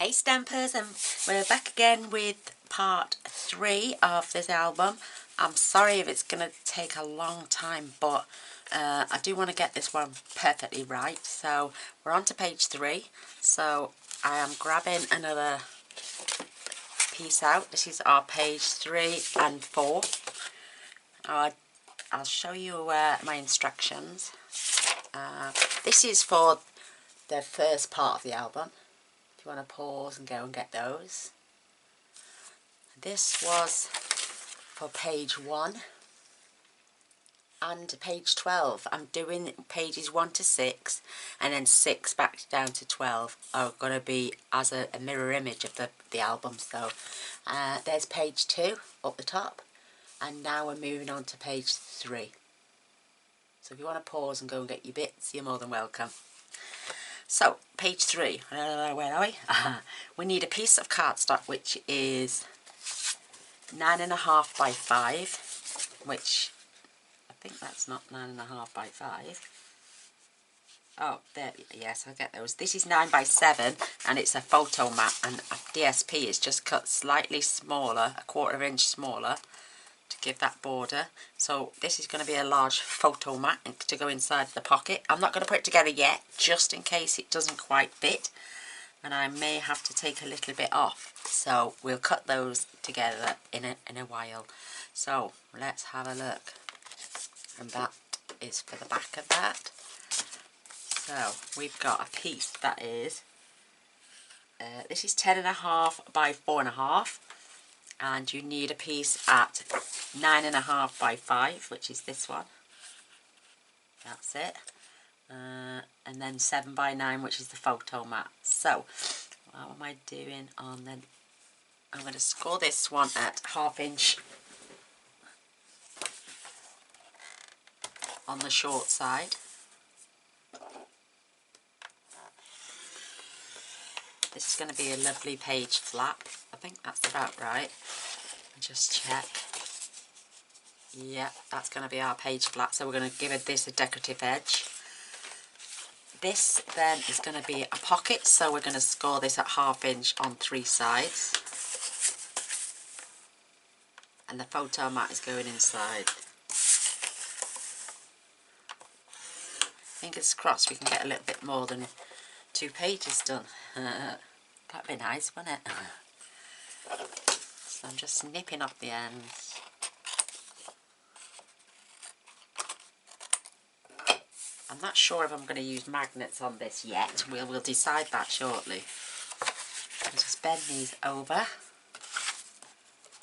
Hey Stampers, and we're back again with part 3 of this album. I'm sorry if it's going to take a long time, but I do want to get this one perfectly right. So we're on to page 3. So I am grabbing another piece out. This is our page 3 and 4. I'll show you my instructions. This is for the first part of the album. If you want to pause and go and get those. This was for page 1 and page 12. I'm doing pages 1 to 6 and then 6 back down to 12 are going to be as a mirror image of the album. So there's page 2 up the top, and now we're moving on to page 3. So if you want to pause and go and get your bits, you're more than welcome. So, page 3, where are we? We need a piece of cardstock which is 9.5 by 5, which I think that's not 9.5 by 5. Oh, there, yes, I get those. This is 9 by 7, and it's a photo mat, and a DSP is just cut slightly smaller, a 1/4 inch smaller, to give that border. So this is going to be a large photo mat to go inside the pocket. I'm not going to put it together yet, just in case it doesn't quite fit, and I may have to take a little bit off. So we'll cut those together in a while. So let's have a look, and that is for the back of that. So we've got a piece that is this is 10.5 by 4.5, and you need a piece at 9.5 by 5, which is this one. That's it. And then 7 by 9, which is the photo mat. So what am I doing on then? I'm going to score this one at 1/2 inch on the short side. This is going to be a lovely page flap. I think that's about right. Just check. Yeah, that's going to be our page flap. So we're going to give this a decorative edge. This then is going to be a pocket. So we're going to score this at 1/2 inch on 3 sides. And the photo mat is going inside. Fingers crossed we can get a little bit more than 2 pages done. That'd be nice, wouldn't it? So I'm just nipping off the ends. I'm not sure if I'm going to use magnets on this yet. We'll decide that shortly. I'll just bend these over.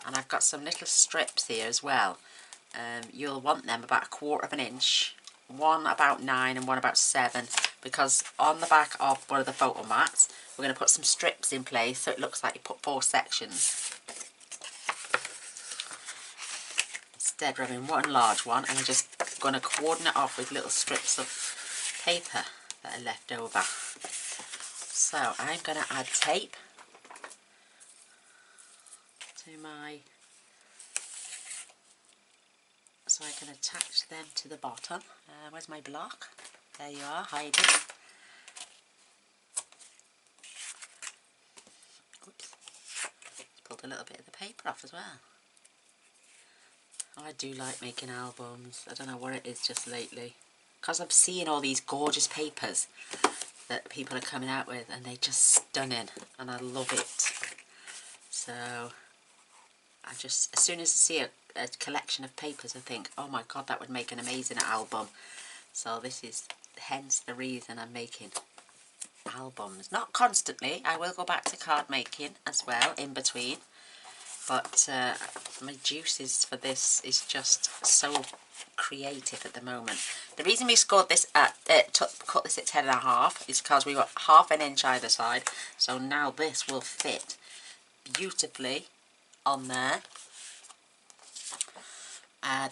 And I've got some little strips here as well. You'll want them about 1/4 inch. One about 9 and one about 7, because on the back of one of the photo mats we're going to put some strips in place so it looks like you put 4 sections. Instead we're having one large one, and I'm just going to cordon it off with little strips of paper that are left over. So I'm going to add tape to my, so I can attach them to the bottom. Where's my block? There you are, hiding. Oops. Just pulled a little bit of the paper off as well. Oh, I do like making albums. I don't know what it is just lately. Because I'm seeing all these gorgeous papers that people are coming out with, and they're just stunning, and I love it. So I just, as soon as I see a collection of papers, I think, oh my god, that would make an amazing album. So this is hence the reason I'm making albums. Not constantly, I will go back to card making as well in between, but my juices for this is just so creative at the moment. The reason we scored this at cut this at 10.5 is because we got 1/2 inch either side, so now this will fit beautifully on there.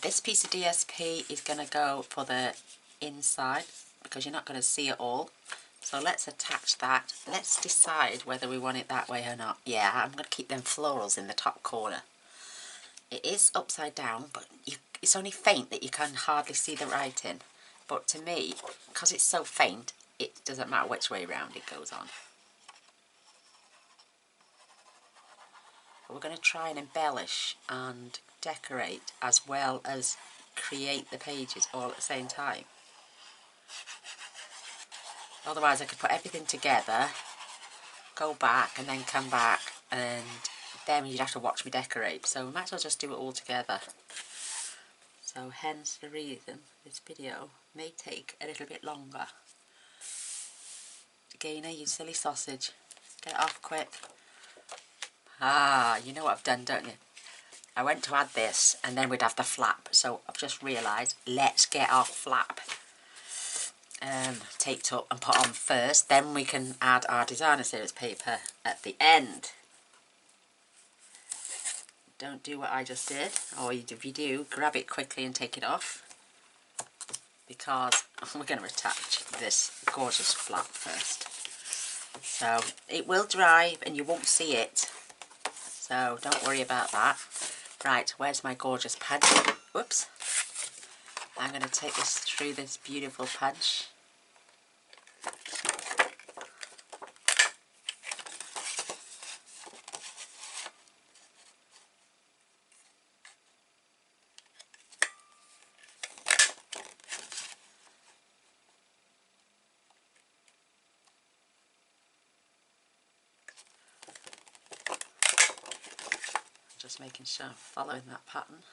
This piece of DSP is going to go for the inside because you're not going to see it all. So let's attach that. Let's decide whether we want it that way or not. Yeah, I'm going to keep them florals in the top corner. It is upside down, but it's only faint that you can hardly see the writing. But to me, because it's so faint, it doesn't matter which way round it goes on. but we're going to try and embellish and decorate as well as create the pages all at the same time. Otherwise I could put everything together, go back and then come back, and then you'd have to watch me decorate, so we might as well just do it all together. So hence the reason this video may take a little bit longer. Gaynor, you silly sausage, get it off quick. Ah, you know what I've done, don't you? I went to add this and then we'd have the flap, so I've just realised, let's get our flap taped up and put on first, then we can add our designer series paper at the end. Don't do what I just did, or if you do, grab it quickly and take it off, because we're going to attach this gorgeous flap first. So it will dry and you won't see it, so don't worry about that. Right, where's my gorgeous punch? Whoops. I'm going to take this through this beautiful punch. Just making sure I'm following that pattern.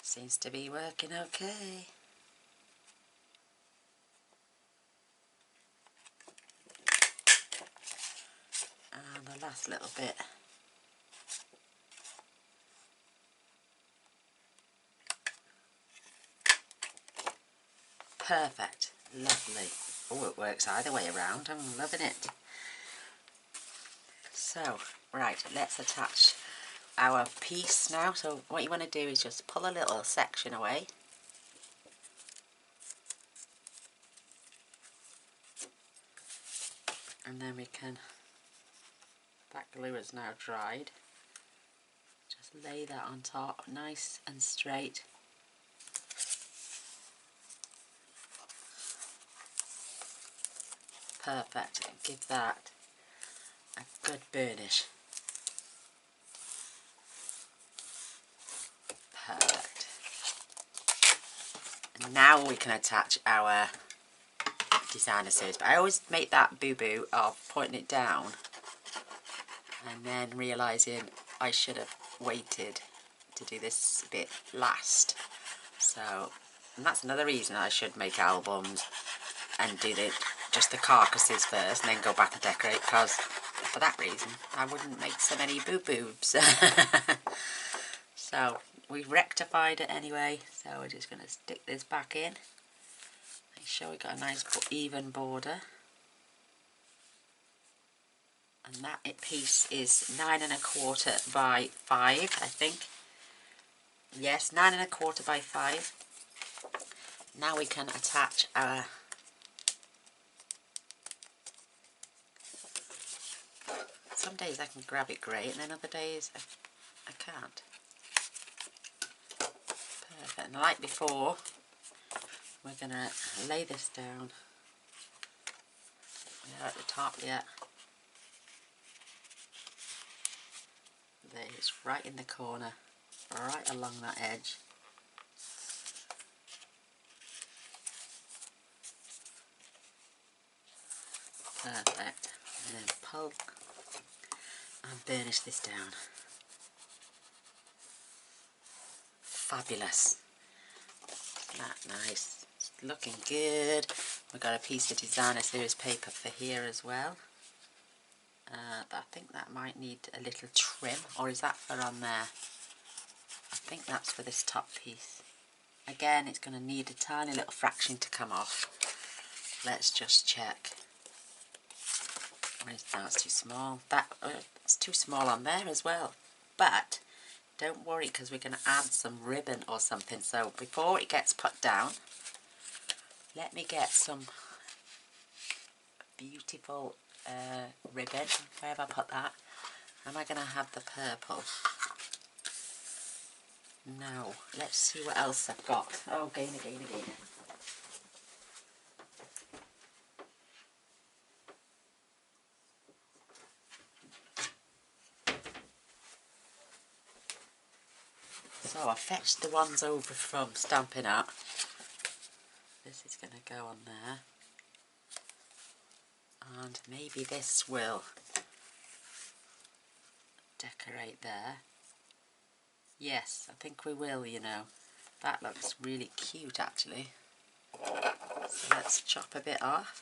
Seems to be working okay. And the last little bit. Perfect. Lovely. Oh, it works either way around. I'm loving it. So, right, let's attach our piece now. So what you want to do is just pull a little section away. And then we can, that glue is now dried. Just lay that on top, nice and straight. Perfect. Give that a good burnish. Perfect. And now we can attach our designer series, but I always make that boo-boo of putting it down and then realising I should have waited to do this bit last. So, and that's another reason I should make albums and do just the carcasses first and then go back and decorate, because for that reason I wouldn't make so many boo-boobs. So we've rectified it anyway, so we're just going to stick this back in. Make sure we've got a nice even border. And that piece is 9 1/4 by 5, I think. Yes, 9 1/4 by 5. Now we can attach our some days I can grab it great and then other days I can't. Perfect. And like before, we're going to lay this down. We're at the top yet. There it is, right in the corner, right along that edge. Perfect. And then pull and burnish this down. Fabulous. Isn't that nice? It's looking good. We've got a piece of designer series paper for here as well. But I think that might need a little trim, or is that for on there? I think that's for this top piece. Again, it's going to need a tiny little fraction to come off. Let's just check. That's too small. It's too small on there as well. But don't worry, because we're going to add some ribbon or something. So before it gets put down, let me get some beautiful ribbon. Where have I put that? Am I going to have the purple? Now, let's see what else I've got. Oh, Gaynor. So I fetched the ones over from Stampin' Up. This is going to go on there. And maybe this will decorate there. Yes, I think we will, you know. That looks really cute actually. So let's chop a bit off.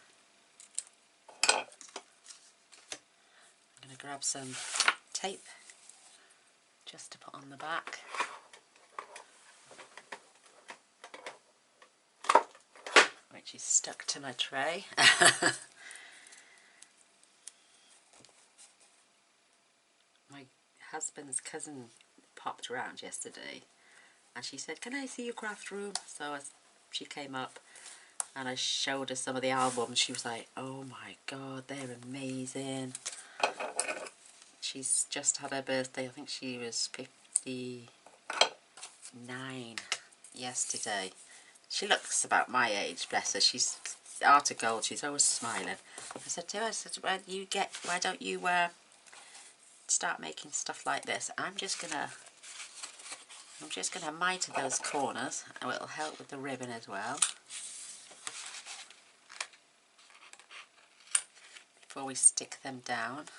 I'm going to grab some tape just to put on the back. Which is stuck to my tray. My husband's cousin popped around yesterday and she said, "Can I see your craft room?" So she came up and I showed her some of the albums. She was like, "Oh my god, they're amazing." She's just had her birthday. I think she was 59 yesterday. She looks about my age, bless her. She's heart of gold. She's always smiling. I said to her, why don't you start making stuff like this? I'm just gonna miter those corners, and it'll help with the ribbon as well. Before we stick them down.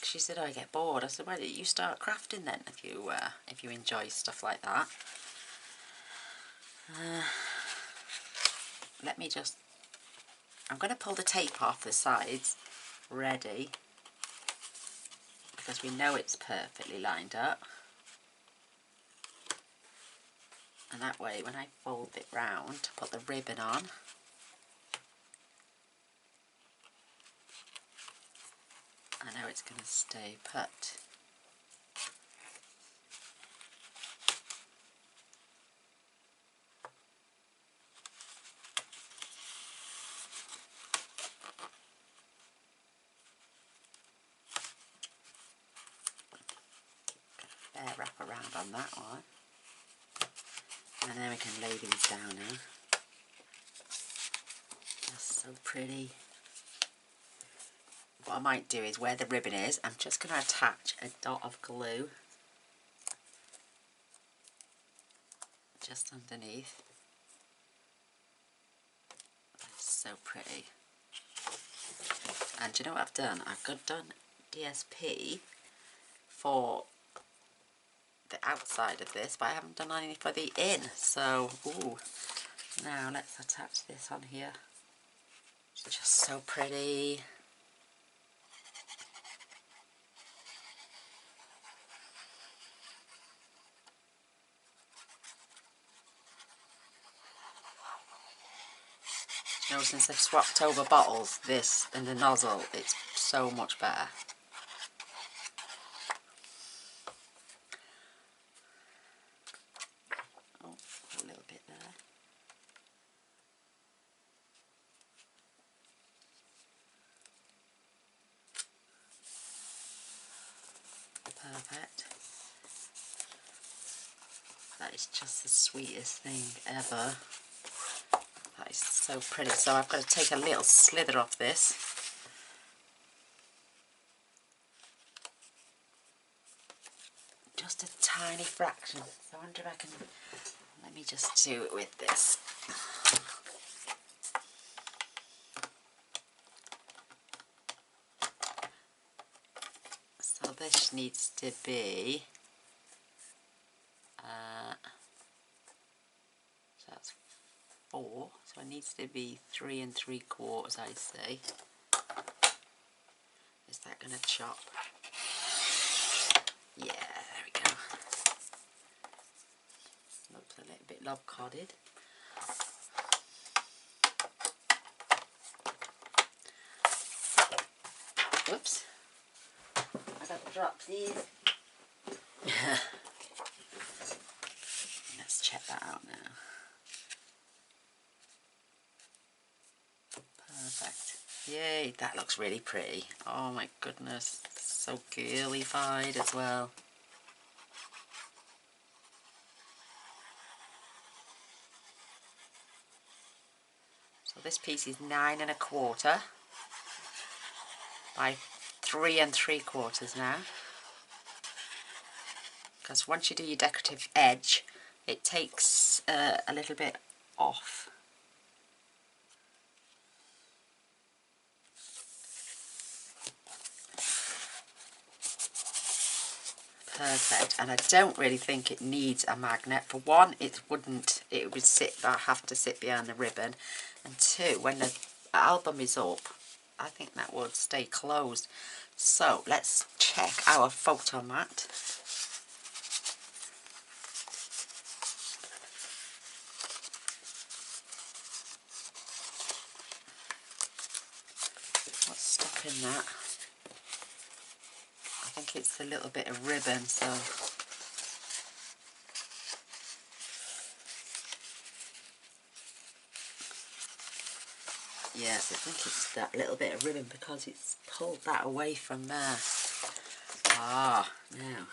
She said, "Oh, I get bored." I said, "Why don't you start crafting then if you enjoy stuff like that?" I'm going to pull the tape off the sides, ready, because we know it's perfectly lined up. And that way, when I fold it round to put the ribbon on, I know it's going to stay put. Fair wrap around on that one. And then we can lay these down now. That's so pretty. What I might do is where the ribbon is, I'm just going to attach a dot of glue just underneath. That's so pretty. And do you know what I've done? I've done DSP for the outside of this, but I haven't done anything for the in. So, ooh. Now let's attach this on here. It's just so pretty. You know, since I've swapped over bottles, this and the nozzle, it's so much better. Oh, a little bit there. Perfect. That is just the sweetest thing ever. That is so pretty. So I've got to take a little slither off this. Just a tiny fraction. So I wonder if I can... Let me just do it with this. So this needs to be... so that's 4. So it needs to be 3 3/4, I say. Is that going to chop? Yeah, there we go. Looks a little bit lopsided. Whoops. I got to drop these. Let's check that out now. Perfect. Yay, that looks really pretty. Oh my goodness, so girly-fied as well. So this piece is 9 1/4 by 3 3/4 now. Because once you do your decorative edge, it takes a little bit off. Perfect. And I don't really think it needs a magnet. For one, it would have to sit behind the ribbon. And two, when the album is up, I think that would stay closed. So let's check our photo mat. What's stuck in that? I think it's a little bit of ribbon, so yes, I think it's that little bit of ribbon because it's pulled that away from there. Ah, now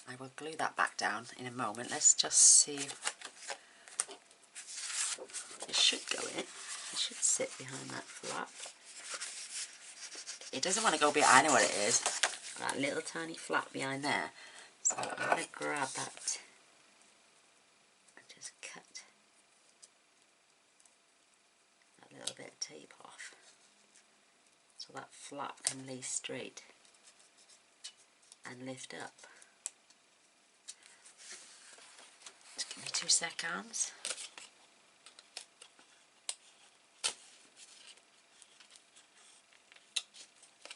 I will glue that back down in a moment. Let's just see. It should go in. It should sit behind that flap. It doesn't want to go behind. I know what it is. That little tiny flap behind there. So I'm going to grab that and just cut that little bit of tape off so that flap can lay straight and lift up. Just give me 2 seconds.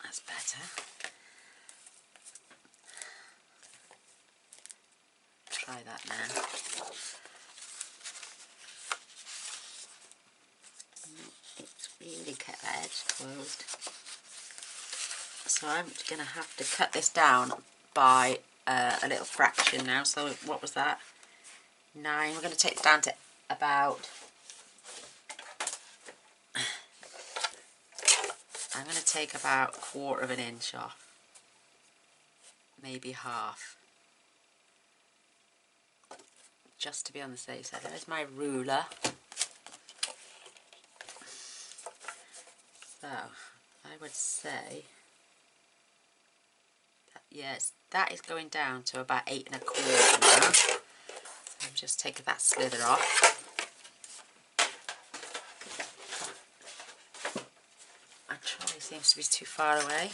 That's better. Try that now. It's really kept that edge closed. So I'm going to have to cut this down by a little fraction now. So what was that? 9. We're going to take it down to about... I'm going to take about 1/4 inch off. Maybe half. Just to be on the safe side. There's my ruler. So I would say that, yes, that is going down to about 8 1/4 now. So I'm just taking that slither off. My trolley seems to be too far away.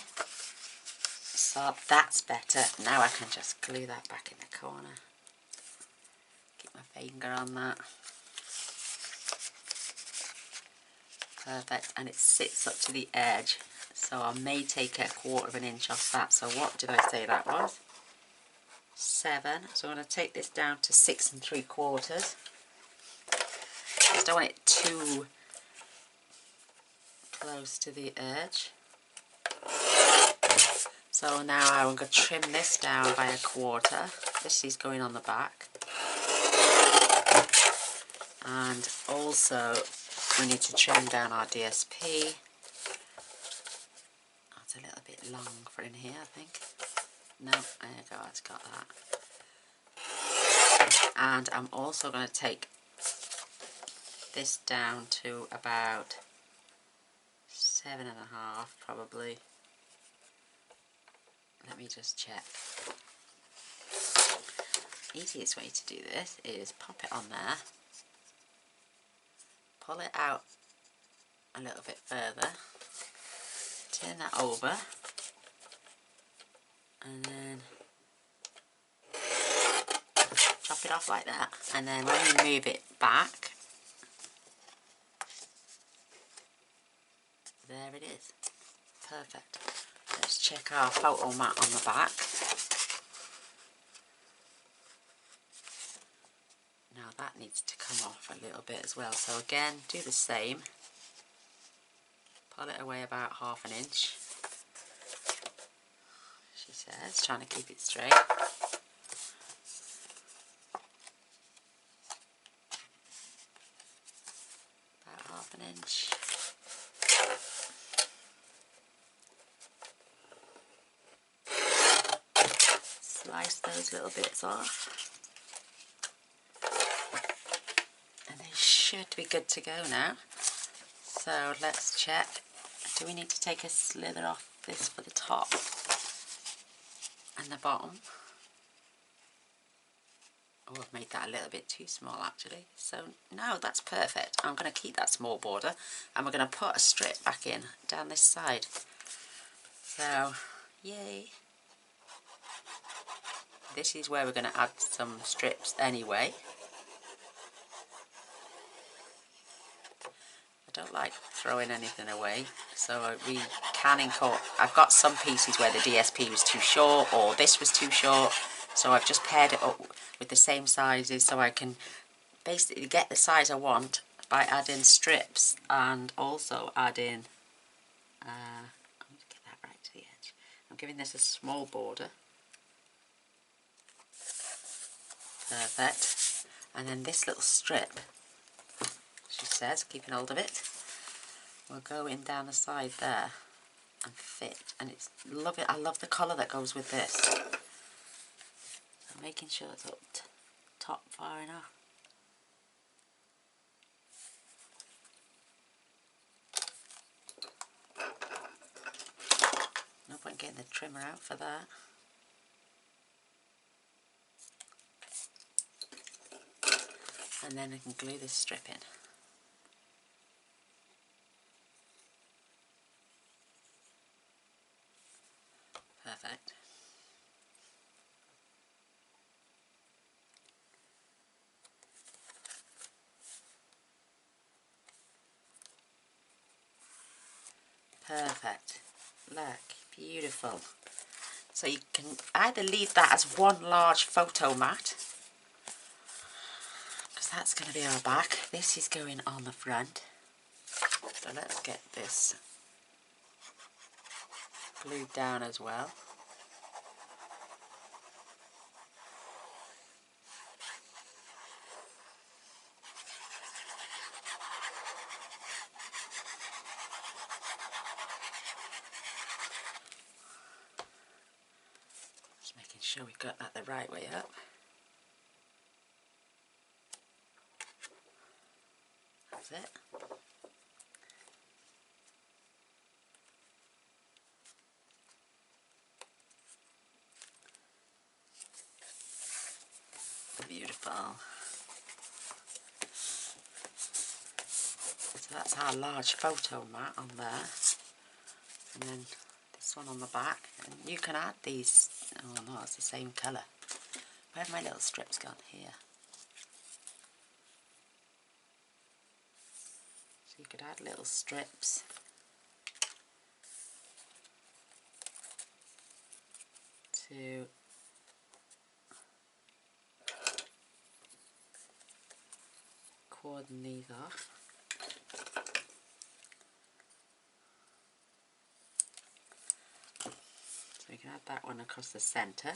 So that's better. Now I can just glue that back in the corner. Keep my finger on that. Perfect, and it sits up to the edge, so I may take a 1/4 inch off that. So what did I say that was? 7. So I'm going to take this down to 6 3/4. Just don't want it too close to the edge. So now I'm going to trim this down by 1/4. This is going on the back. And also we need to trim down our DSP. That's a little bit long for in here, I think. No, there you go, it's got that. And I'm also going to take this down to about 7 1/2 probably. Let me just check. Easiest way to do this is pop it on there, pull it out a little bit further, turn that over, and then chop it off like that. And then when you move it back, there it is. Perfect. Let's check our photo mat on the back. Now that needs to come off a little bit as well. So again, do the same. Pull it away about 1/2 inch. She says, trying to keep it straight. About 1/2 inch. just those little bits off. And they should be good to go now. So let's check. Do we need to take a slither off this for the top and the bottom? Oh, I've made that a little bit too small actually. So no, that's perfect. I'm going to keep that small border and we're going to put a strip back in down this side. So, yay. This is where we're going to add some strips anyway. I don't like throwing anything away, so we can incorporate. I've got some pieces where the DSP was too short or this was too short, so I've just paired it up with the same sizes so I can basically get the size I want by adding strips and also adding, I'm going to get that right to the edge. I'm giving this a small border. Perfect. And then this little strip, she says, keeping hold of it, will go in down the side there and fit. And it's love it. I love the colour that goes with this. I'm making sure it's up top far enough. No point getting the trimmer out for that. And then I can glue this strip in. Perfect. Perfect. Look, beautiful. So you can either leave that as one large photo mat, because that's going to be our back. This is going on the front. So let's get this glued down as well. Just making sure we got that the right way up. That's it. Beautiful. So that's our large photo mat on there. And then this one on the back. And you can add these. Oh no, it's the same colour. Where have my little strips gone? Here. So you could add little strips to cordon these off. So we can add that one across the centre.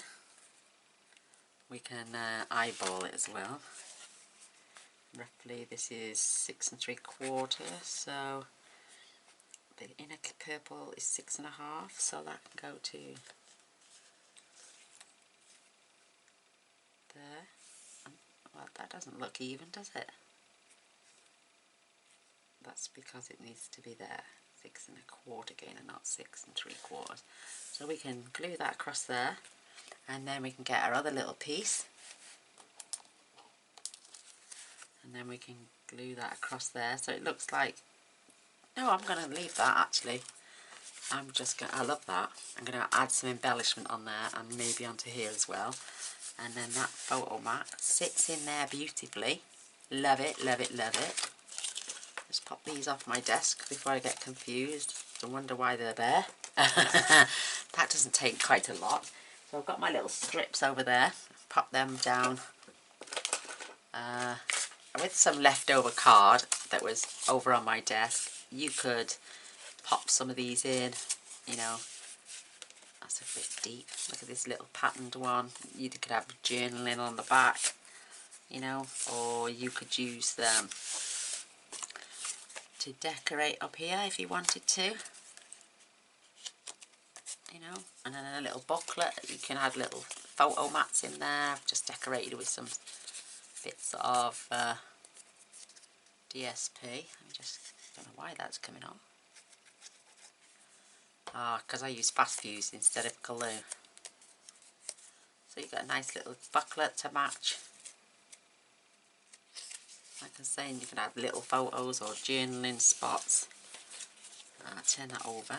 We can eyeball it as well. Roughly this is 6 3/4, so the inner purple is 6 1/2, so that can go to there. Well, that doesn't look even, does it? That's because it needs to be there. 6 1/4 again and not 6 3/4. So we can glue that across there, and then we can get our other little piece, and then we can glue that across there so it looks like, no, I'm going to leave that actually. I'm just going to, I love that. I'm going to add some embellishment on there and maybe onto here as well. And then that photo mat sits in there beautifully. Love it, love it, love it. Just pop these off my desk before I get confused and wonder why they're there. That doesn't take quite a lot. So I've got my little strips over there. Pop them down with some leftover card that was over on my desk. You could pop some of these in, you know. That's a bit deep. Look at this little patterned one. You could have journaling on the back, you know, or you could use them to decorate up here if you wanted to, you know. And then a little booklet. You can add little photo mats in there. I've just decorated with some bits of DSP. I just don't know why that's coming on. Because I use fast fuse instead of glue. So you've got a nice little booklet to match. Like I was saying, you can add little photos or journaling spots. I'll turn that over.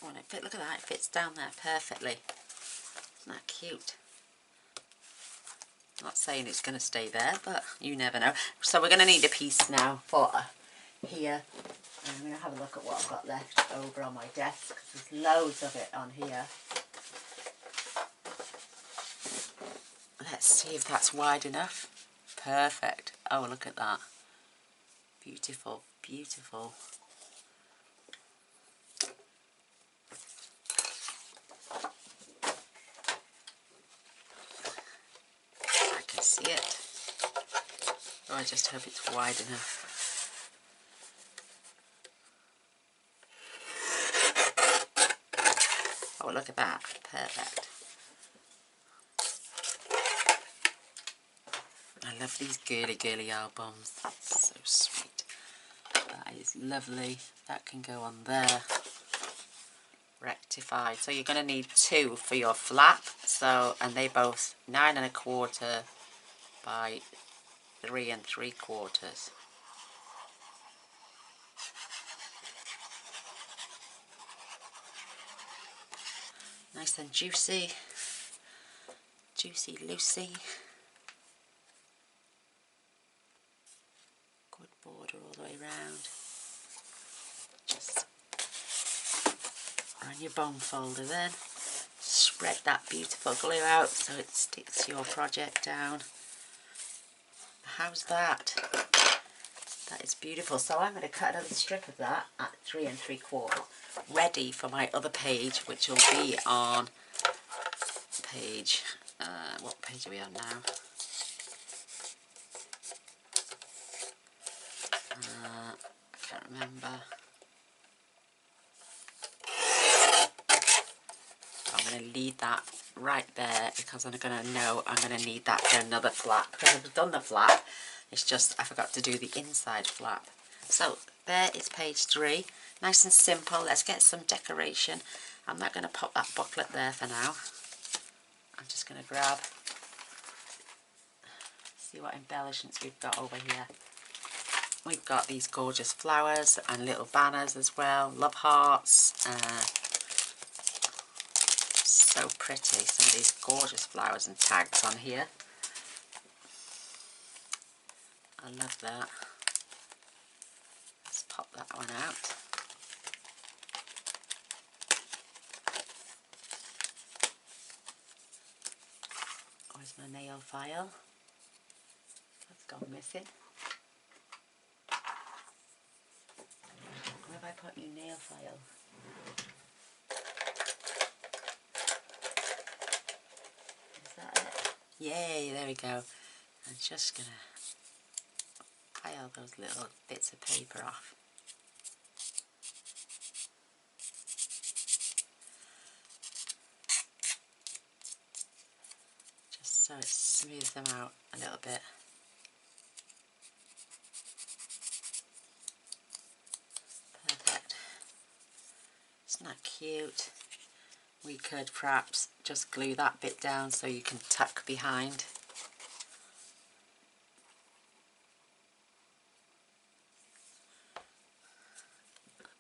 Oh, and look at that, it fits down there perfectly. Isn't that cute? I'm not saying it's going to stay there, but you never know. So we're going to need a piece now for here. And I'm going to have a look at what I've got left over on my desk, because there's loads of it on here. Let's see if that's wide enough. Perfect. Oh, look at that. Beautiful, beautiful. I can see it. Oh, I just hope it's wide enough. Oh, look at that. Perfect. I love these girly albums. So sweet. That is lovely. That can go on there. Rectified. So you're going to need 2 for your flap. So, and they both 9 1/4 by 3 3/4. Nice and juicy. Juicy Lucy. Good border all the way around. Just on your bone folder then. Spread that beautiful glue out so it sticks your project down. How's that? That is beautiful. So I'm going to cut another strip of that at 3 3/4, ready for my other page, which will be on page, what page are we on now? I can't remember. I'm going to leave that right there because I'm going to know I'm going to need that for another flap. Because I've done the flap, it's just I forgot to do the inside flap. So there is page 3. Nice and simple. Let's get some decoration. I'm not going to pop that booklet there for now. I'm just going to grab, see what embellishments we've got over here. We've got these gorgeous flowers and little banners as well. Love hearts. So pretty. Some of these gorgeous flowers and tags on here. I love that. Let's pop that one out. Where's my nail file? That's gone missing. Where have I put your nail file? Is that it? Yay, there we go. I'm just going to pile those little bits of paper off. Just so it smooths them out a little bit. Perfect. Isn't that cute? We could perhaps just glue that bit down so you can tuck behind.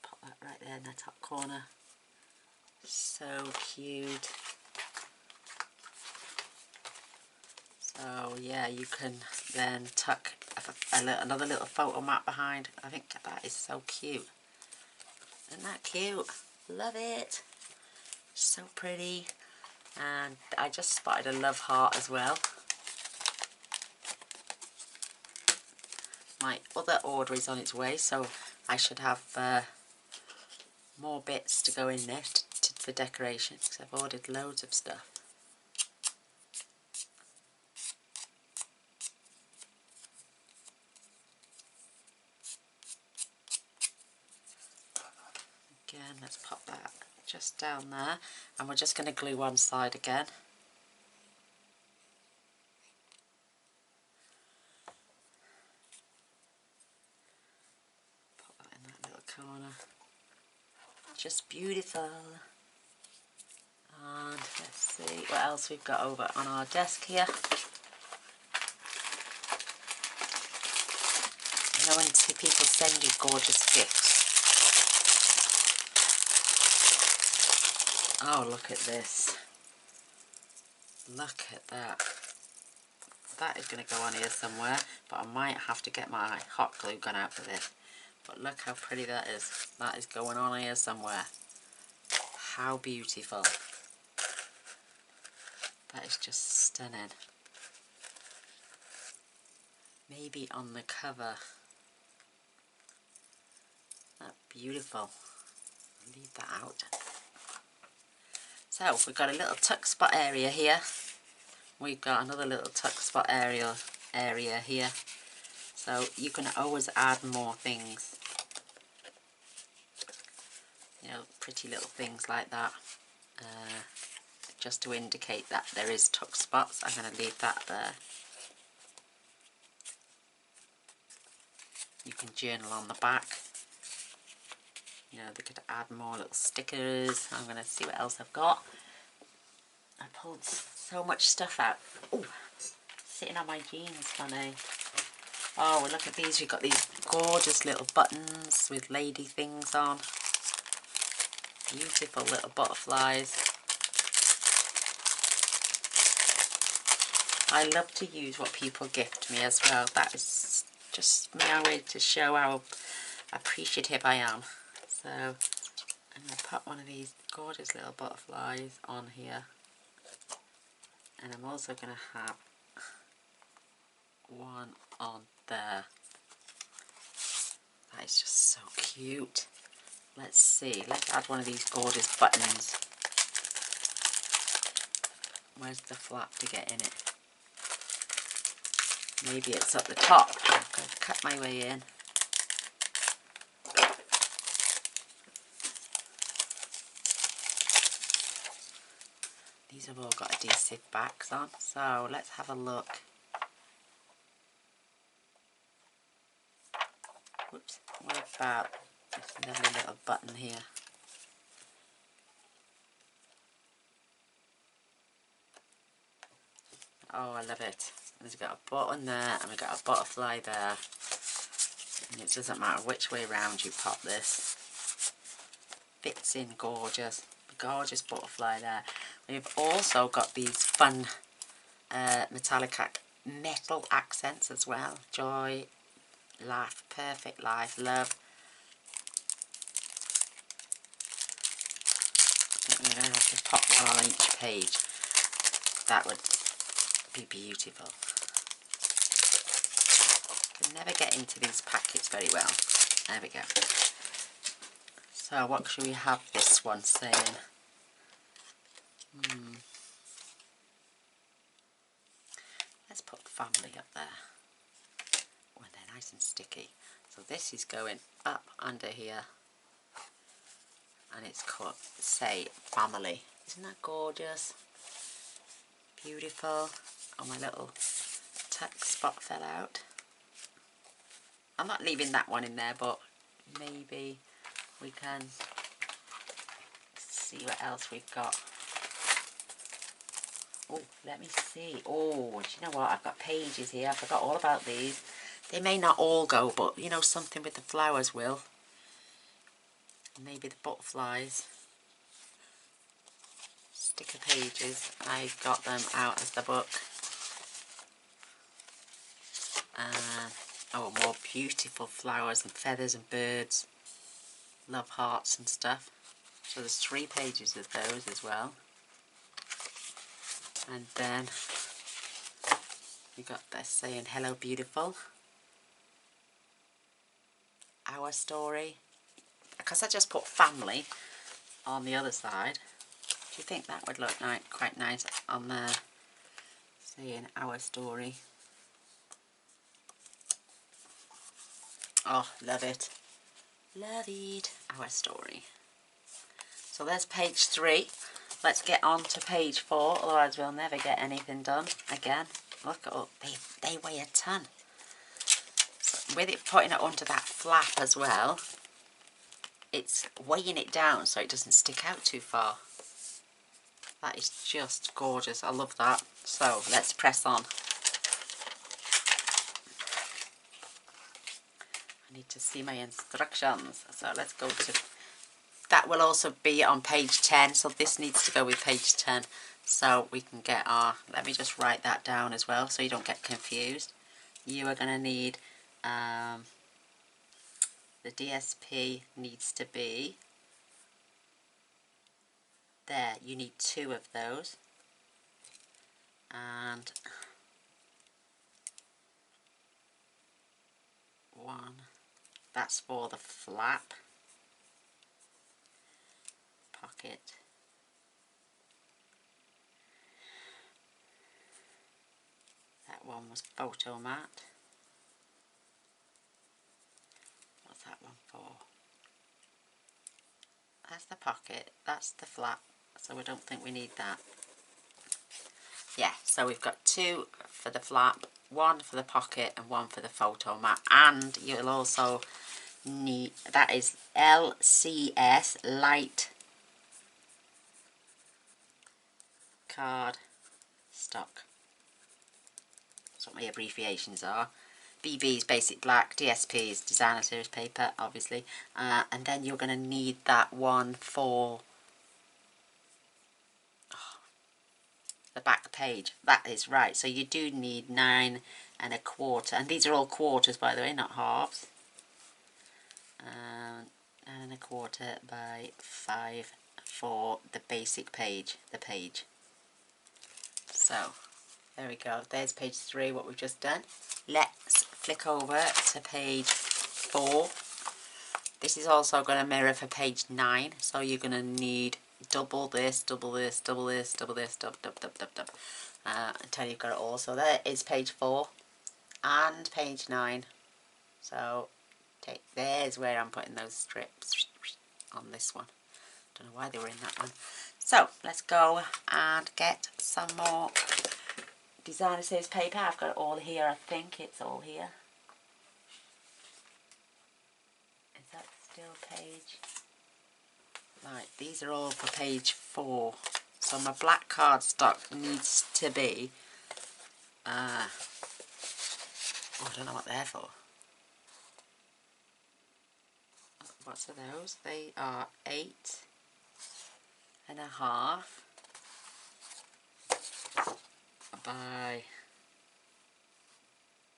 Pop that right there in the top corner. So cute. So yeah, you can then tuck another little photo mat behind. I think that is so cute. Isn't that cute? Love it. So pretty. And I just spotted a love heart as well. My other order is on its way, so I should have more bits to go in there for decoration, because I've ordered loads of stuff. Again, let's pop that just down there, and we're just going to glue one side again. Put that in that little corner. Just beautiful. And let's see what else we've got over on our desk here. You know, when people send you gorgeous gifts. Oh, look at this. Look at that. That is going to go on here somewhere, but I might have to get my hot glue gun out for this. But look how pretty that is. That is going on here somewhere. How beautiful. That is just stunning. Maybe on the cover. That's beautiful. Leave that out. So we've got a little tuck spot area here. We've got another little tuck spot area here. So you can always add more things. You know, pretty little things like that. Just to indicate that there is tuck spots. I'm going to leave that there. You can journal on the back. You know, they could add more little stickers. I'm going to see what else I've got. I pulled so much stuff out. Oh, sitting on my jeans, funny. Oh, well, look at these. We've got these gorgeous little buttons with lady things on. Beautiful little butterflies. I love to use what people gift me as well. That is just my way to show how appreciative I am. So I'm going to put one of these gorgeous little butterflies on here. And I'm also going to have one on there. That is just so cute. Let's see. Let's add one of these gorgeous buttons. Where's the flap to get in it? Maybe it's at the top. I've got to cut my way in. These have all got adhesive backs on, so let's have a look. Whoops, what about this lovely little button here? Oh, I love it. There's got a button there and we've got a butterfly there. And it doesn't matter which way round you pop this. Fits in gorgeous. Gorgeous butterfly there. We've also got these fun metal accents as well. Joy, laugh, perfect life, love. I'm going to have to pop one on each page. That would be beautiful. You never get into these packets very well. There we go. So what should we have this one saying? Let's put family up there. When they're nice and sticky. So this is going up under here. And it's called, say, family. Isn't that gorgeous? Beautiful. Oh, my little tuck spot fell out. I'm not leaving that one in there, but maybe we can see what else we've got. Oh, let me see. Oh, do you know what? I've got pages here. I forgot all about these. They may not all go, but you know, something with the flowers will. Maybe the butterflies. Sticker pages. I got them out of the book. Oh, more beautiful flowers and feathers and birds. Love hearts and stuff. So there's 3 pages of those as well. And then you got this saying, hello beautiful. Our story. Because I just put family on the other side. Do you think that would look quite nice on there? Saying our story. Oh, love it. Love it. Our story. So there's page 3. Let's get on to page 4, otherwise we'll never get anything done again. Look at all, they weigh a ton. So with it putting it under that flap as well, it's weighing it down so it doesn't stick out too far. That is just gorgeous. I love that. So let's press on. I need to see my instructions. So let's go to... That will also be on page 10. So this needs to go with page 10. So we can get our... Let me just write that down as well so you don't get confused. You are going to need... the DSP needs to be... There, you need 2 of those. And... 1. That's for the flap. Pocket. That one was photo mat. What's that one for? That's the pocket. That's the flap. So we don't think we need that. Yeah, so we've got 2 for the flap, 1 for the pocket and 1 for the photo mat. And you'll also need, that is LCS, light card stock. That's what my abbreviations are. BB is basic black, DSP is designer series paper, obviously. And then you're going to need that one for the back page. That is right. So you do need 9 1/4. And these are all quarters, by the way, not halves. 9 1/4 by 5 for the basic page, the page. So there we go. There's page 3, what we've just done. Let's flick over to page 4. This is also going to mirror for page 9. So you're going to need double this, double this, double this, double this, double, until you've got it all. So there is page 4 and page 9. So there's where I'm putting those strips on this one. Don't know why they were in that one. So let's go and get some more designer series paper. I've got it all here. I think it's all here. Is that still page? Right, these are all for page 4. So my black cardstock needs to be... I don't know what they're for. What's are those? They are 8 1/2 by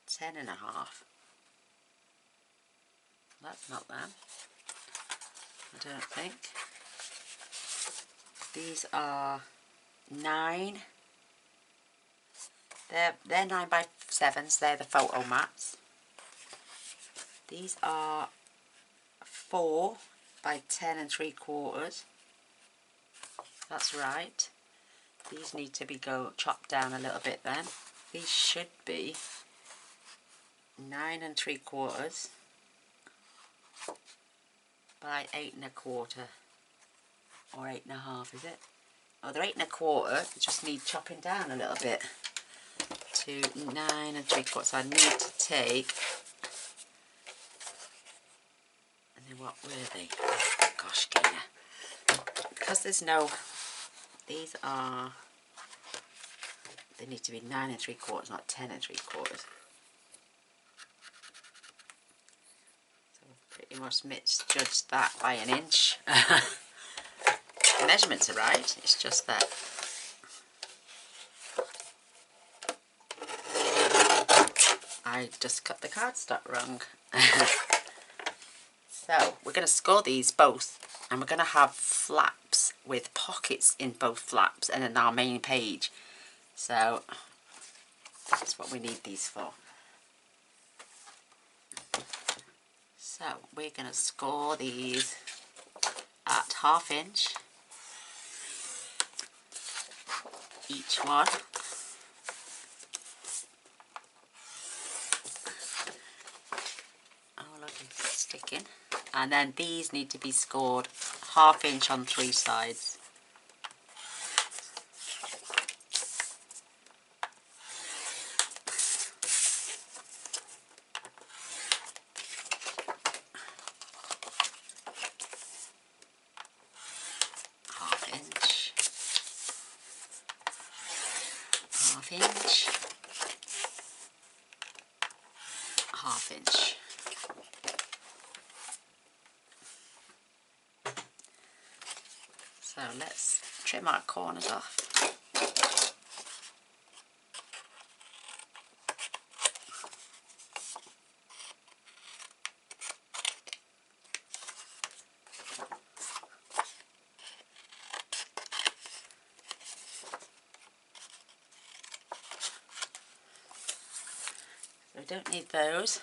10 1/2. That's not them. I don't think. These are 9. They're 9 by 7s. They're the photo mats. These are 4 by 10 3/4. That's right. These need to be chopped down a little bit then. These should be 9 3/4 by 8 1/4 or 8 1/2, is it? Oh, they're 8 1/4. Just need chopping down a little bit to 9 3/4. So I need to take. And then what were they? Oh, gosh, Gaynor. Because there's no. These are. They need to be 9 3/4, not 10 3/4. So pretty much misjudged that by an inch. The measurements are right. It's just that. I just cut the cardstock wrong. So we're going to score these both, and we're going to have flaps with pockets in both flaps and in our main page. So that's what we need these for. So we're going to score these at 1/2 inch each one. Oh look, it's sticking. And then these need to be scored 1/2 inch on 3 sides. Half inch, 1/2 inch. So let's trim our corners off. So we don't need those.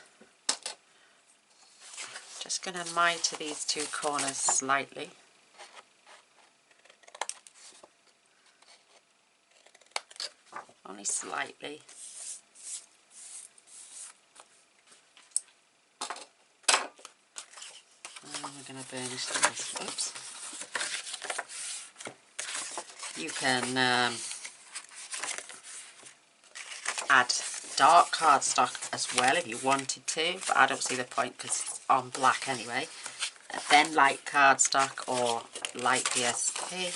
Just going to miter these 2 corners slightly. Only slightly. And we're going to burnish this. Oops. You can add dark cardstock as well if you wanted to, but I don't see the point because it's on black anyway. Then light cardstock or light PSP.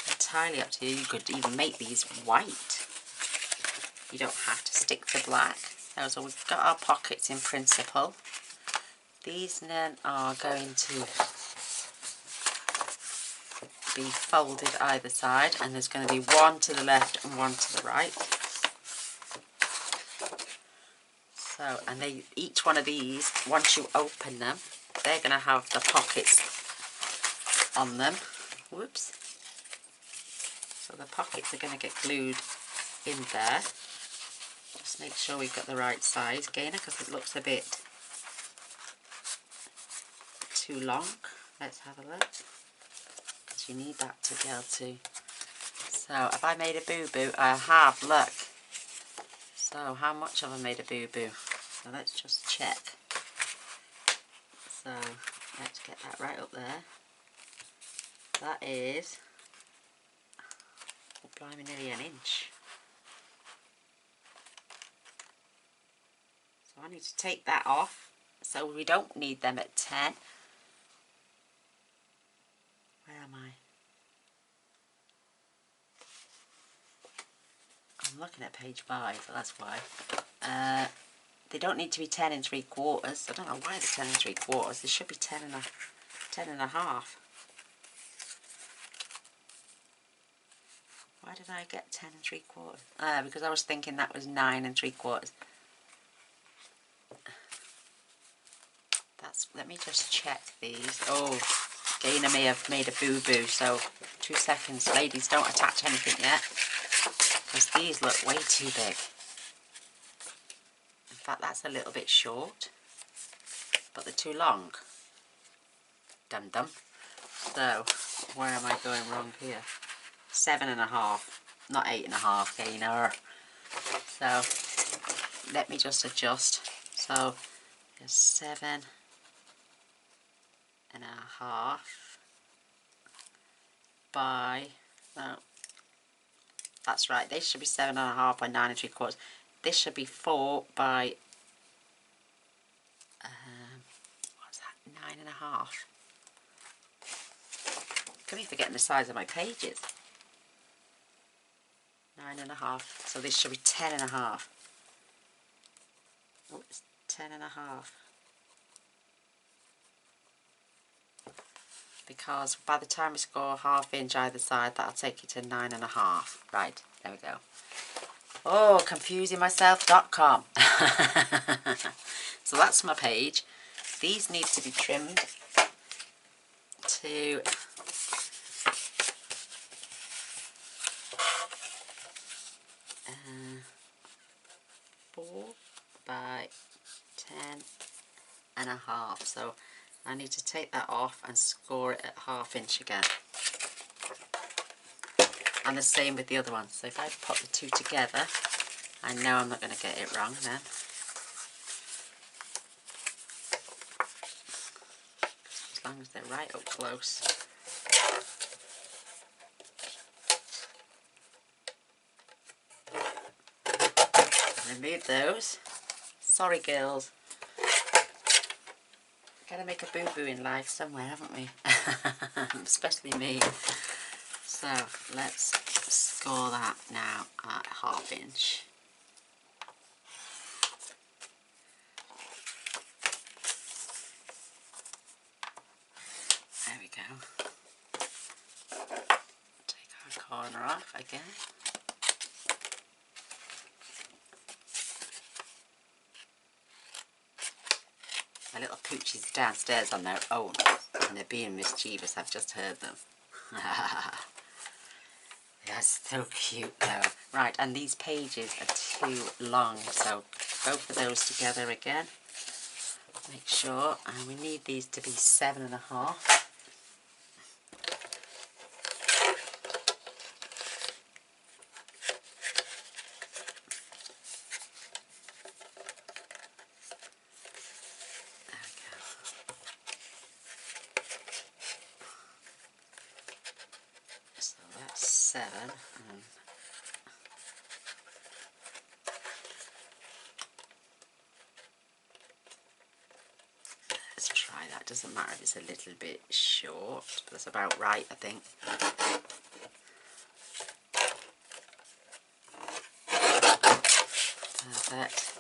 Entirely up to you. You could even make these white. You don't have to stick to black. So we've got our pockets in principle. These then are going to be folded either side, and there's going to be one to the left and one to the right. So, and each one of these, once you open them, they're going to have the pockets on them. Whoops. So the pockets are going to get glued in there. Just make sure we've got the right size, Gaynor, because it looks a bit too long. Let's have a look. Because you need that to be able to. So have I made a boo-boo? I have, look. So how much have I made a boo-boo? So let's just check. So let's get that right up there. That is, oh blimey, nearly an inch. So I need to take that off. So we don't need them at 10. Where am I? I'm looking at page 5, that's why. They don't need to be 10 3/4. I don't know why they're 10 3/4. They should be 10 and a half. Why did I get 10 3/4? Because I was thinking that was 9 3/4. Let me just check these. Oh, Gaynor may have made a boo-boo, so 2 seconds. Ladies, don't attach anything yet, because these look way too big. In fact, that's a little bit short, but they're too long. Dum-dum. So, where am I going wrong here? 7.5, not 8.5, Gaynor. So, let me just adjust. So, there's 7.5 by, no, that's right, they should be 7.5 by 9 3/4. This should be 4 by, what's that, 9.5. Could be forgetting the size of my pages. 9.5, so this should be 10.5. Oh, it's 10.5. Because by the time we score 1/2 inch either side, that'll take you to 9.5. Right, there we go. Oh, confusingmyself.com. So that's my page. These need to be trimmed to 4 by 10.5. So I need to take that off and score it at 1/2 inch again. And the same with the other one. So if I put the two together, I know I'm not going to get it wrong then. as long as they're right up close. Remove those. Sorry girls. Gotta make a boo-boo in life somewhere, haven't we? Especially me. So let's score that now at 1/2 inch. There we go. Take our corner off again. My little poochies downstairs on their own and they're being mischievous. I've just heard them. That's so cute though. Right, and these pages are too long, so both of those together again. Make sure, and we need these to be 7.5. So that's 7. Let's try that. Doesn't matter if it's a little bit short. That's about right, I think. Perfect.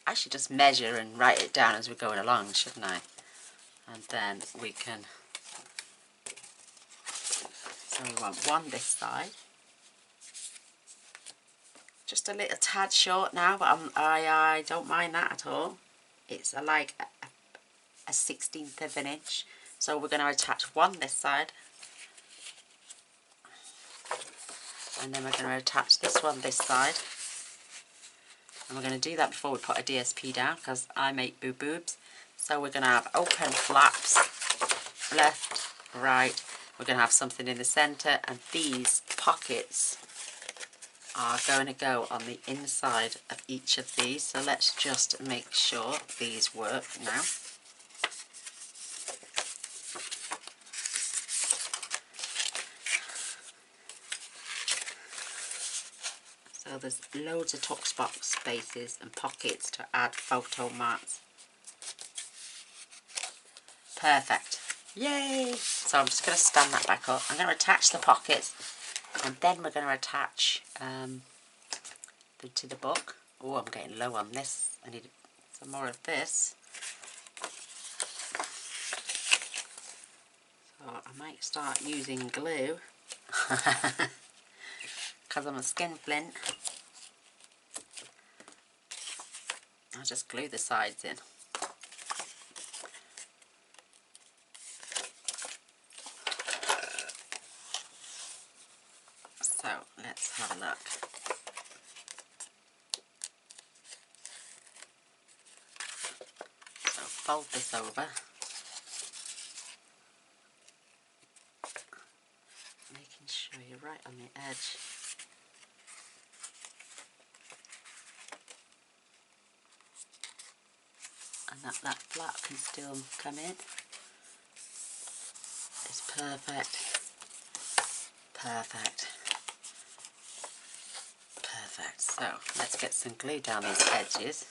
I should just measure and write it down as we're going along, shouldn't I? And then we can... So we want one this side. Just a little tad short now, but I don't mind that at all. It's like a 16th of an inch. So we're going to attach one this side. And then we're going to attach this one this side. And we're going to do that before we put a DSP down, because I make boo-boobs. So we're going to have open flaps, left, right. We're going to have something in the centre, and these pockets are going to go on the inside of each of these. So let's just make sure these work now. So there's loads of tuck spot spaces and pockets to add photo marks. Perfect. Yay! So I'm just going to stand that back up. I'm going to attach the pockets, and then we're going to attach to the book. Oh, I'm getting low on this. I need some more of this. So I might start using glue because I'm a skinflint. I'll just glue the sides in. So let's have a look. So fold this over, making sure you're right on the edge. And that flap can still come in. It's perfect. Perfect. Perfect. So let's get some glue down these edges,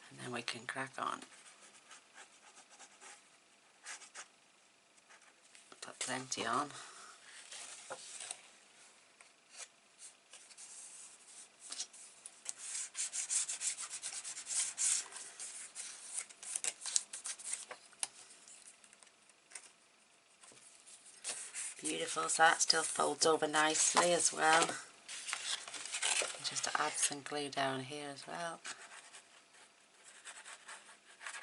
and then we can crack on. Put plenty on. Beautiful, so that still folds over nicely as well. And just to add some glue down here as well.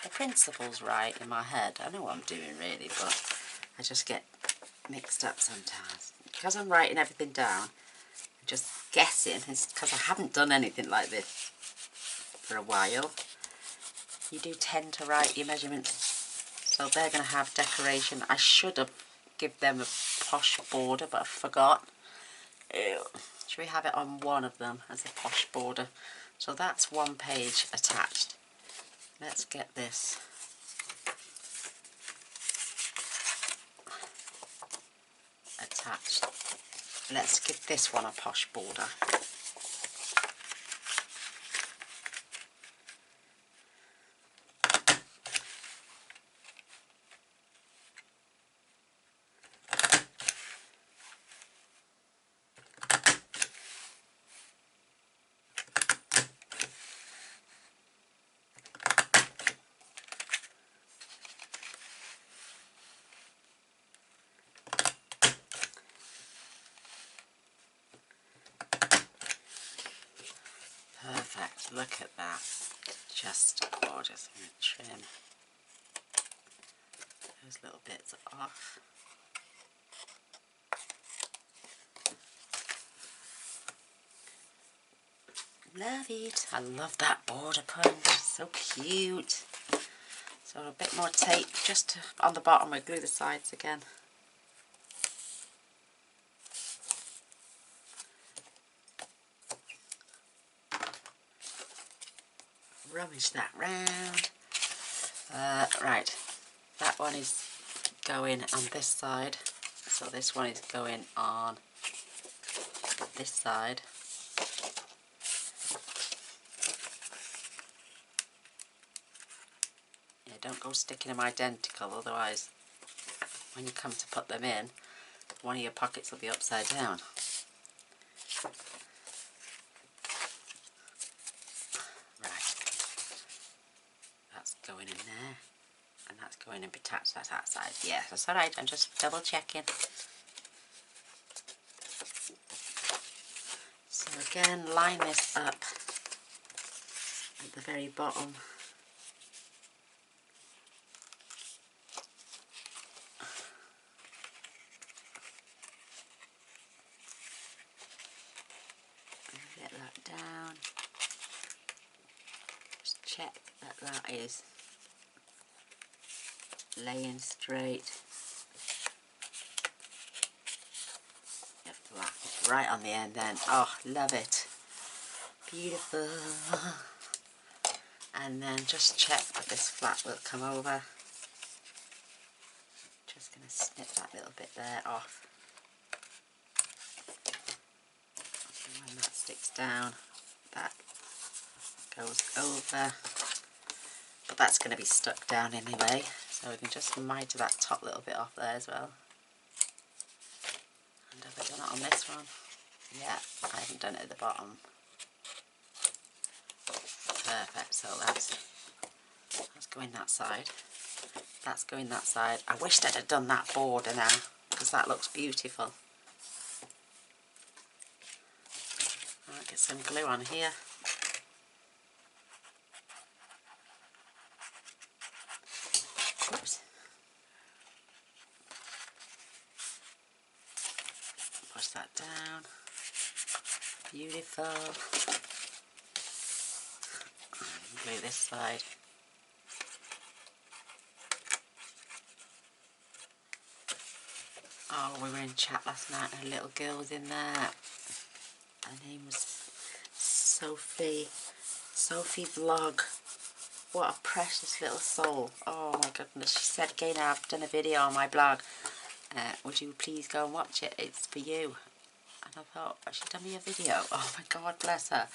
The principle's right in my head. I know what I'm doing really, but I just get mixed up sometimes. Because I'm writing everything down, I'm just guessing, it's because I haven't done anything like this for a while. You do tend to write your measurements, so they're going to have decoration. I should have given them a posh border, but I forgot. Ew. Should we have it on one of them as a posh border? So that's one page attached. let's get this attached. Let's give this one a posh border. Perfect, look at that, just gorgeous. I'm going to trim those little bits off. Love it, I love that border punch, so cute. So a bit more tape just on the bottom, we'll glue the sides again. Rummage that round. Right, that one is going on this side, so this one is going on this side. Yeah, don't go sticking them identical, otherwise when you come to put them in, one of your pockets will be upside down. Going in there, and that's going in attached to that side. Yeah, that's alright, I'm just double checking. So again, line this up at the very bottom. Get that down. Just check that that is laying straight. Right on the end then. Oh, love it. Beautiful. And then just check that this flap will come over. Just going to snip that little bit there off. And when that sticks down, that goes over. But that's going to be stuck down anyway, so we can just miter that top little bit off there as well. And have I done it on this one? Yeah, I haven't done it at the bottom. Perfect, so that's going that side. That's going that side. I wished I'd have done that border now, because that looks beautiful. I'll get some glue on here. Oops. Push that down. Beautiful. And glue this side. Oh, we were in chat last night and a little girl was in there. Her name was Sophie. Sophie Vlog. What a precious little soul. Oh my goodness. She said, Gaynor, I've done a video on my blog. Would you please go and watch it? It's for you. And I thought, has she done me a video? Oh my God, bless her.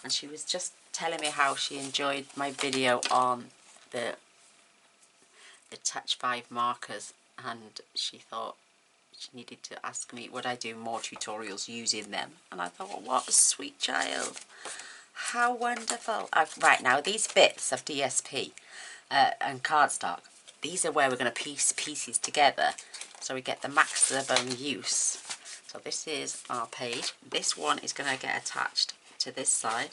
And she was just telling me how she enjoyed my video on the Touch 5 markers. And she thought she needed to ask me, would I do more tutorials using them? And I thought, well, what a sweet child. How wonderful. Right, now these bits of DSP and cardstock, these are where we're going to piece pieces together so we get the maximum use. So this is our page. This one is going to get attached to this side.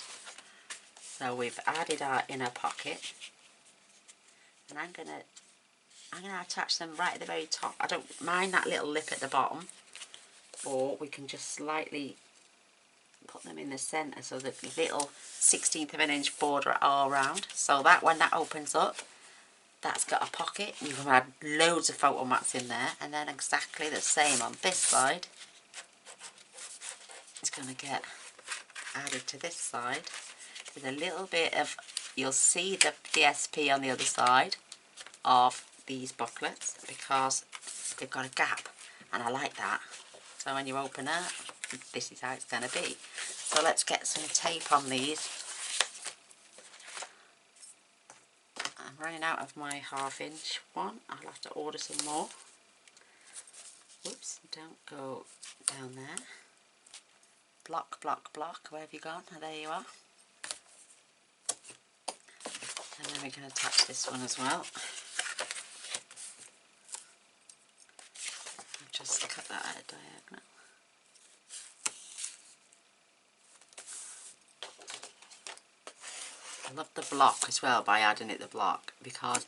So we've added our inner pocket. And I'm going to attach them right at the very top. I don't mind that little lip at the bottom. Or we can just slightly put them in the centre so the little 1/16 of an inch border all around. So that when that opens up, that's got a pocket. You can add loads of photo mats in there. And then exactly the same on this side. It's going to get added to this side with a little bit of you'll see the DSP on the other side of these booklets because they've got a gap, and I like that. So when you open it, this is how it's going to be. So let's get some tape on these. I'm running out of my 1/2 inch one. I'll have to order some more. Whoops, don't go down there. Block, block, block. Where have you gone? Oh, there you are. And then we can attach this one as well. Just cut that out diagonal. I love the block as well by adding it the block because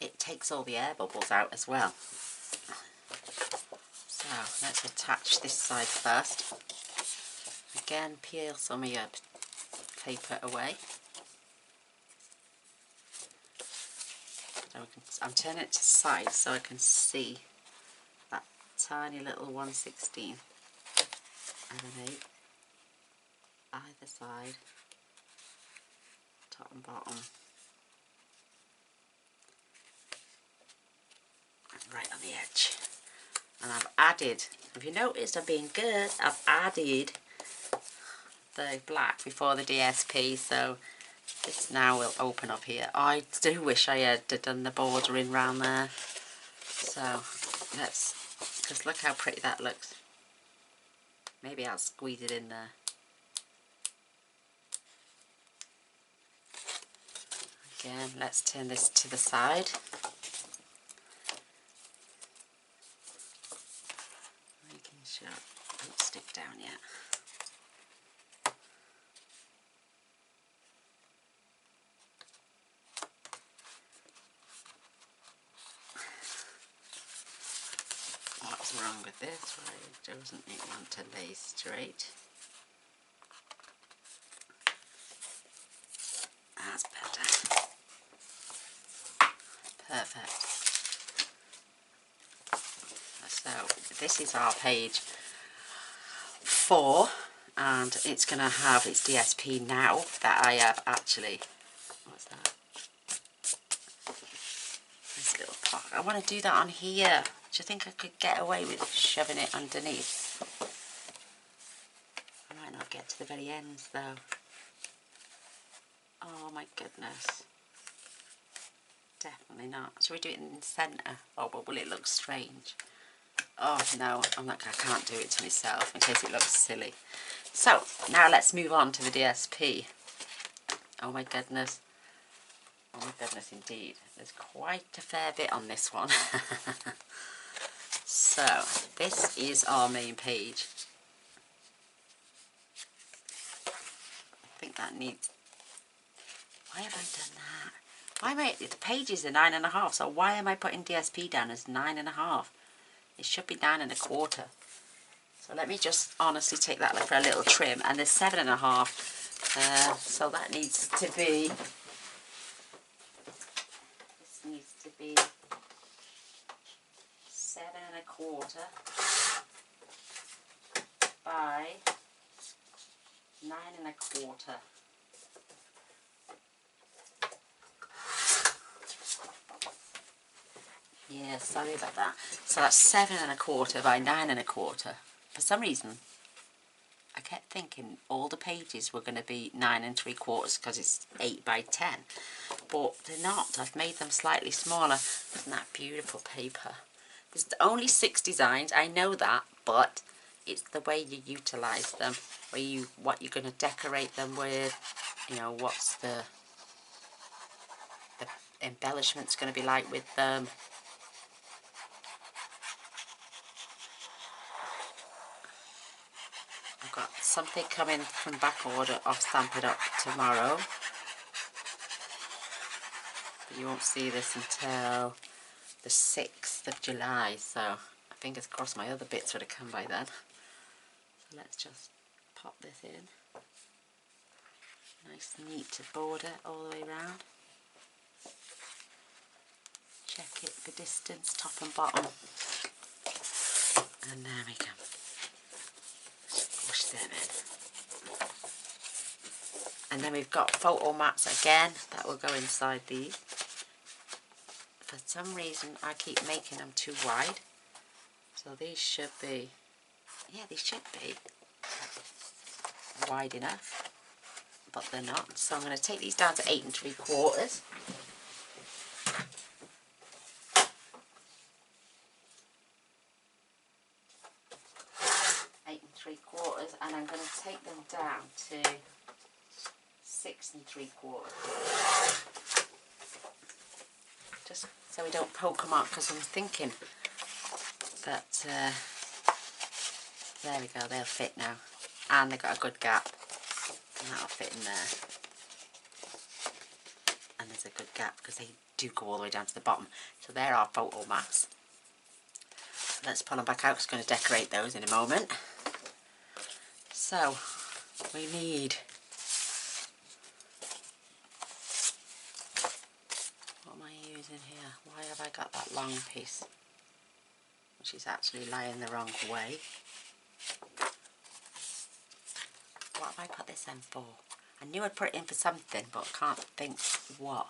it takes all the air bubbles out as well. So let's attach this side first. Again, peel some of your paper away. So I'm turning it to size so I can see that tiny little 1/16 of an 8 either side, top and bottom, and right on the edge. And I've added, have you noticed I'm being good? I've added the black before the DSP, so this now will open up here. I do wish I had done the bordering round there. So let's just look how pretty that looks. Maybe I'll squeeze it in there. Again, let's turn this to the side. Making sure it don't stick down yet. What's wrong with this? Why doesn't it want to lay straight? That's better. Perfect. So this is our page 4, and it's going to have its DSP now that I have actually, what's that? This little pot. I want to do that on here. Do you think I could get away with shoving it underneath? I might not get to the very ends though. Oh my goodness. Definitely not. Shall we do it in the centre? Oh, but will it look strange? Oh no, I can't do it to myself in case it looks silly. So now let's move on to the DSP. Oh my goodness. Oh my goodness indeed. There's quite a fair bit on this one. So this is our main page. I think that needs... Why have I done that? Why am I... The pages are 9.5, so why am I putting DSP down as 9.5? It should be 9.25. So let me just honestly take that for a little trim. And there's 7.5. So that needs to be... This needs to be 7.25 by 9.25. Yeah, sorry about that. So that's 7.25 by 9.25. For some reason, I kept thinking all the pages were going to be 9.75 because it's 8 by 10. But they're not. I've made them slightly smaller. Isn't that beautiful paper? There's only 6 designs, I know that, but it's the way you utilise them, what you're going to decorate them with, you know, what's the embellishment's going to be like with them. I've got something coming from back order. I'll stamp it up tomorrow. But you won't see this until the 6th of July, so fingers crossed my other bits would have come by then. So let's just pop this in. Nice neat border all the way around. Check it for distance, top and bottom. And there we go. Push them in. And then we've got photo mats again that will go inside these. For some reason I keep making them too wide. So these should be, yeah, these should be wide enough, but they're not. So I'm going to take these down to 8 3/4. And I'm going to take them down to 6 3/4. Just so we don't poke them up, because I'm thinking that, there we go, they'll fit now. And they've got a good gap, and that'll fit in there. And there's a good gap because they do go all the way down to the bottom. So there are photo mats. Let's pull them back out because I'm going to decorate those in a moment. So we need, what am I using here? Why have I got that long piece, which is actually lying the wrong way? What have I put this in for? I knew I'd put it in for something, but I can't think what.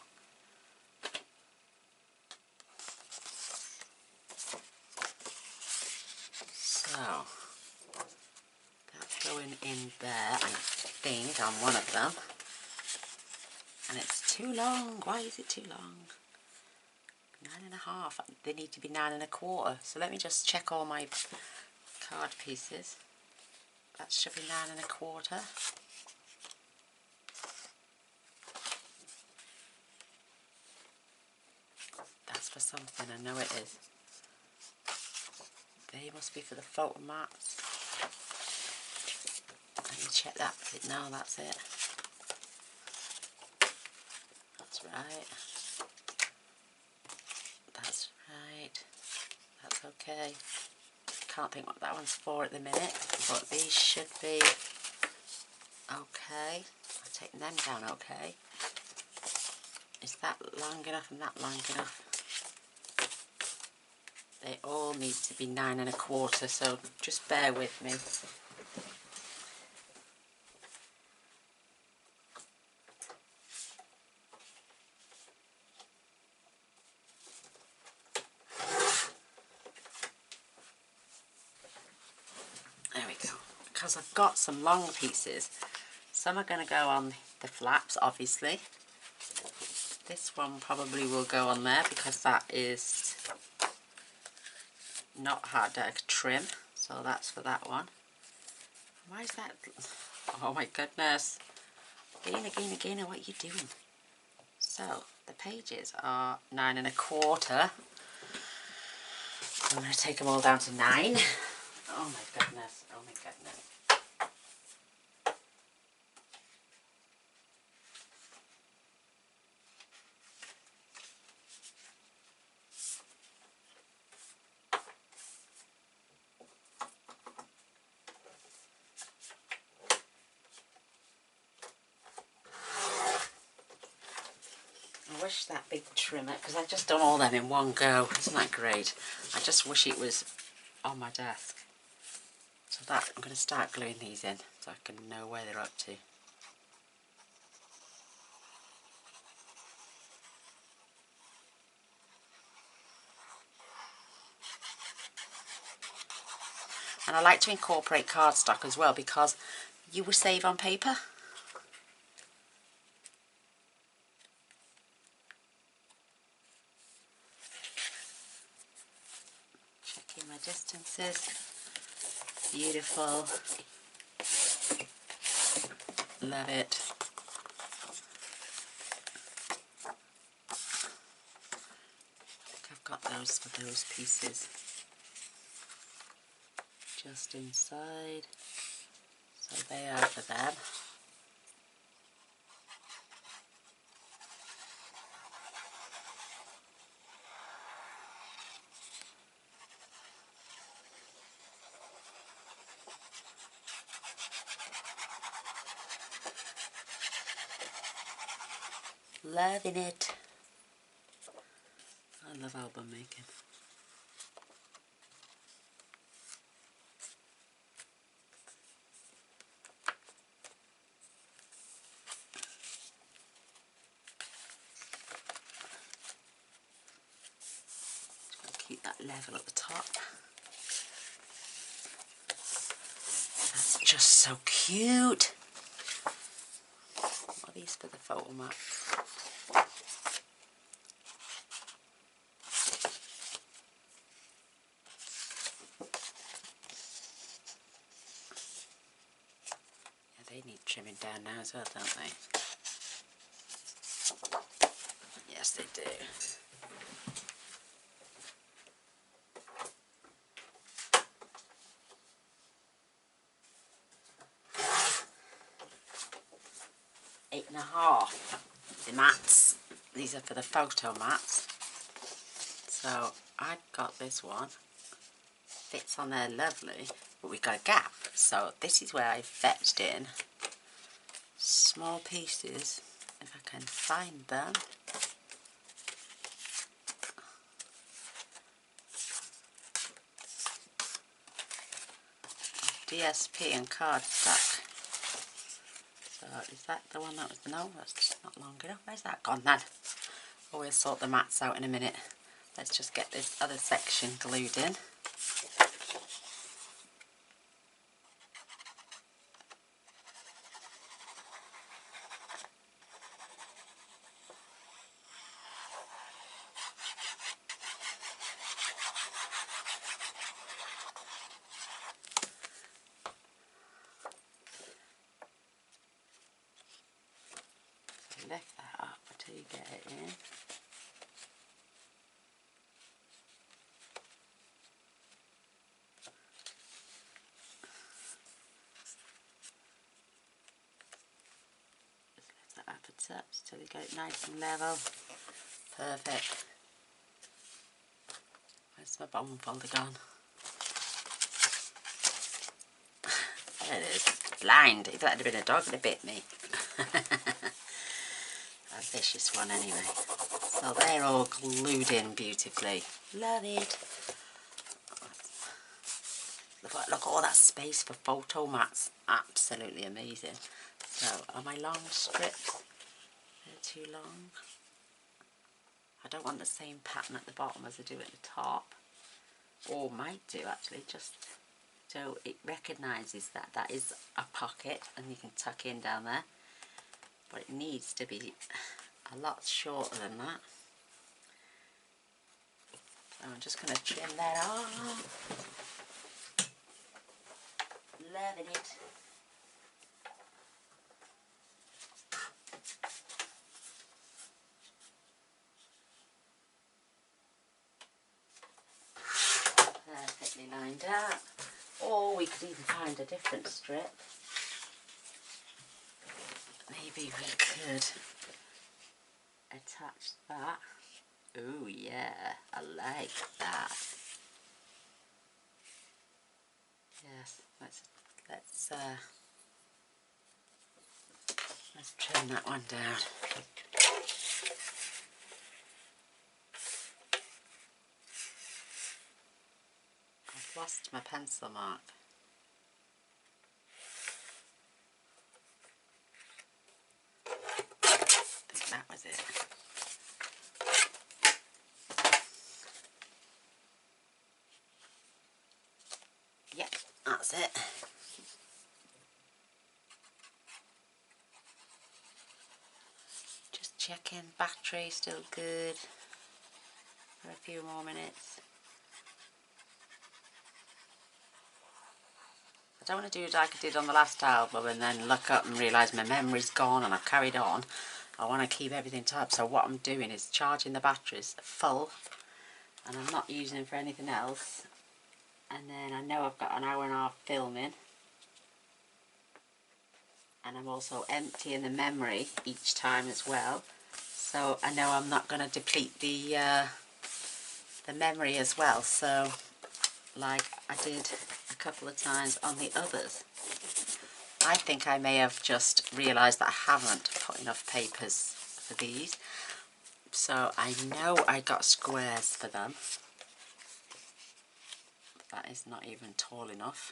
So that's going in there, I think, on one of them. And it's too long. Why is it too long? 9 1/2. They need to be 9 1/4. So let me just check all my card pieces. That should be 9 1/4. That's for something, I know it is. They must be for the photo mats. Let me check that. No, that's it. That's right. That's right. That's okay. Can't think what that one's for at the minute, but these should be okay. I'll take them down okay. Is that long enough and that long enough? They all need to be 9 1/4, so just bear with me. There we go. Because I've got some long pieces. Some are going to go on the flaps, obviously. This one probably will go on there because that is not hard to trim. So that's for that one. Why is that? Oh my goodness. Gaynor, what are you doing? So the pages are 9 1/4. I'm going to take them all down to 9. Oh my goodness, oh my goodness. I wish that big trimmer, because I've just done all them in one go. Isn't that great? I just wish it was on my desk. So that, I'm going to start gluing these in so I can know where they're up to. And I like to incorporate cardstock as well because you will save on paper. Checking my distances. Beautiful. Love it. I've got those for those pieces. Just inside. So they are for them. Loving it. I love album making. keep that level at the top. That's just so cute. What are these for the photo mats? Yeah, they need trimming down now as well, don't they? Yes, they do. £8.50. The mats. These are for the photo mats. So I've got this one. Fits on there lovely, but we've got a gap. So this is where I fetched in small pieces, if I can find them. DSP and cardstock. So is that the one that was, no, that's not long enough. Where's that gone then? Oh, we'll sort the mats out in a minute. Let's just get this other section glued in. Lift that up until you get it in. Just lift that up a touch till you get it nice and level. Perfect. Where's my bone folder gone? There it is. Blind. If that had been a dog, it would have bit me. A vicious one anyway. So they're all glued in beautifully. Love it. Look at all that space for photo mats. Absolutely amazing. So are my long strips? They're too long. I don't want the same pattern at the bottom as I do at the top. Or might do actually, just so it recognises that that is a pocket and you can tuck in down there. But it needs to be a lot shorter than that. So I'm just going to trim that off. Loving it. Perfectly lined up. Or we could even find a different strip. Maybe we could attach that. Oh yeah, I like that. Yes, let's trim that one down. I've lost my pencil mark. I think that was it. Yep, that's it. Just checking, battery still good for a few more minutes. I don't want to do it like I did on the last album and then look up and realise my memory's gone and I've carried on. I want to keep everything top, so what I'm doing is charging the batteries full and I'm not using them for anything else. And then I know I've got an hour and a half filming. And I'm also emptying the memory each time as well. So I know I'm not going to deplete the memory as well. So like I did a couple of times on the others. I think I may have just realised that I haven't put enough papers for these. So I know I got squares for them. That is not even tall enough.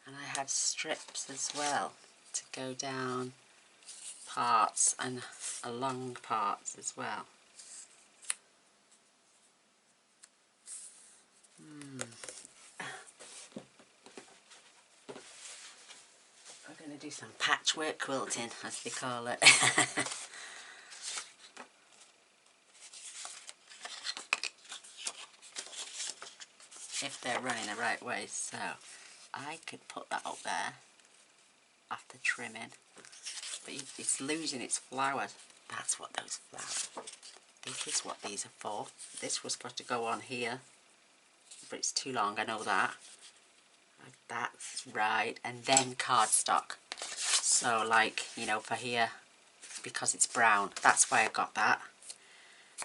And I had strips as well to go down parts and along parts as well. We're going to do some patchwork quilting, as they call it. If they're running the right way. So I could put that up there after trimming, but it's losing its flowers. That's what those flowers, this is what these are for. This was supposed to go on here, but it's too long, I know that. That's right. And then cardstock, so like, you know, for here, because it's brown, that's why I got that.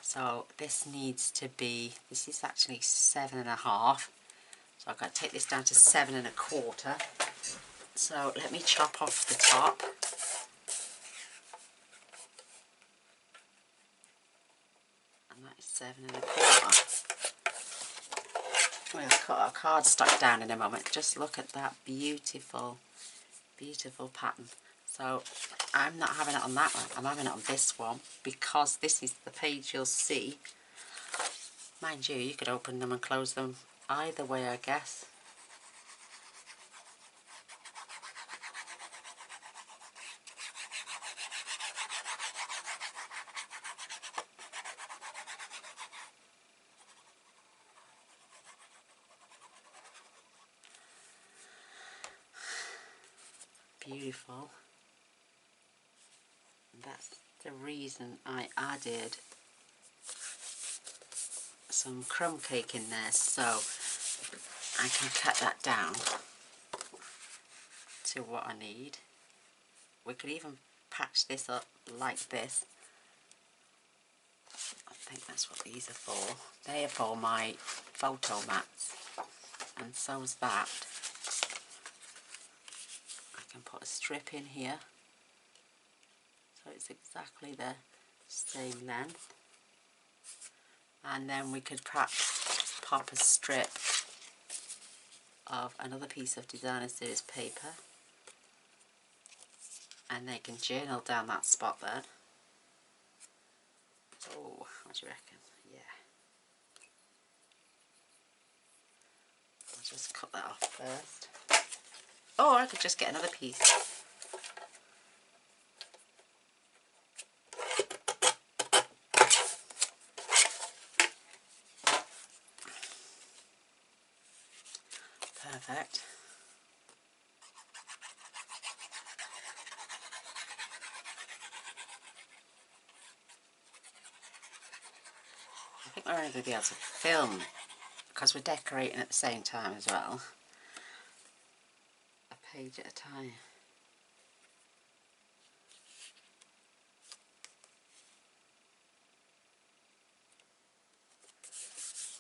So this needs to be, this is actually 7.5, so I've got to take this down to 7.25. So let me chop off the top. And that is 7.25. We'll cut our cardstock down in a moment. Just look at that beautiful, beautiful pattern. So I'm not having it on that one, I'm having it on this one, because this is the page you'll see. Mind you, you could open them and close them either way, I guess. Beautiful. That's the reason I added some crumb cake in there, so I can cut that down to what I need. We could even patch this up like this. I think that's what these are for. They are for my photo mats, and so's that. I can put a strip in here, so it's exactly the same length. And then we could perhaps pop a strip of another piece of designer series paper, and they can journal down that spot then. Oh, what do you reckon? Yeah. I'll just cut that off first. Or I could just get another piece. Perfect. I think we're only going to be able to film, because we're decorating at the same time as well, a page at a time.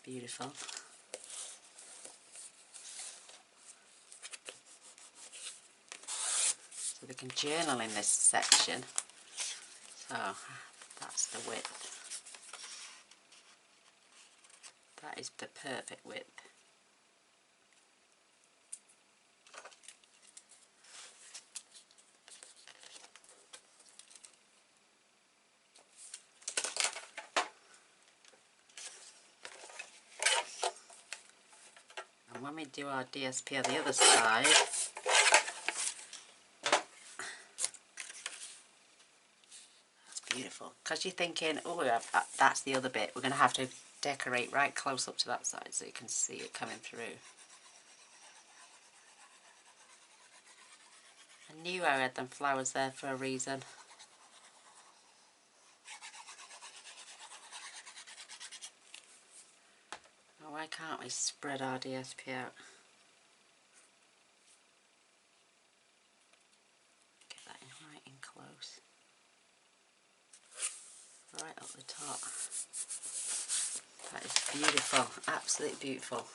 Beautiful. So we can journal in this section. So that's the width. That is the perfect width. And when we do our DSP on the other side, that's beautiful. Because you're thinking, oh, that's the other bit. We're going to have to decorate right close up to that side so you can see it coming through. I knew I had them flowers there for a reason. Oh, why can't we spread our DSP out? Get that in right in close. Right up the top. That is beautiful, absolutely beautiful.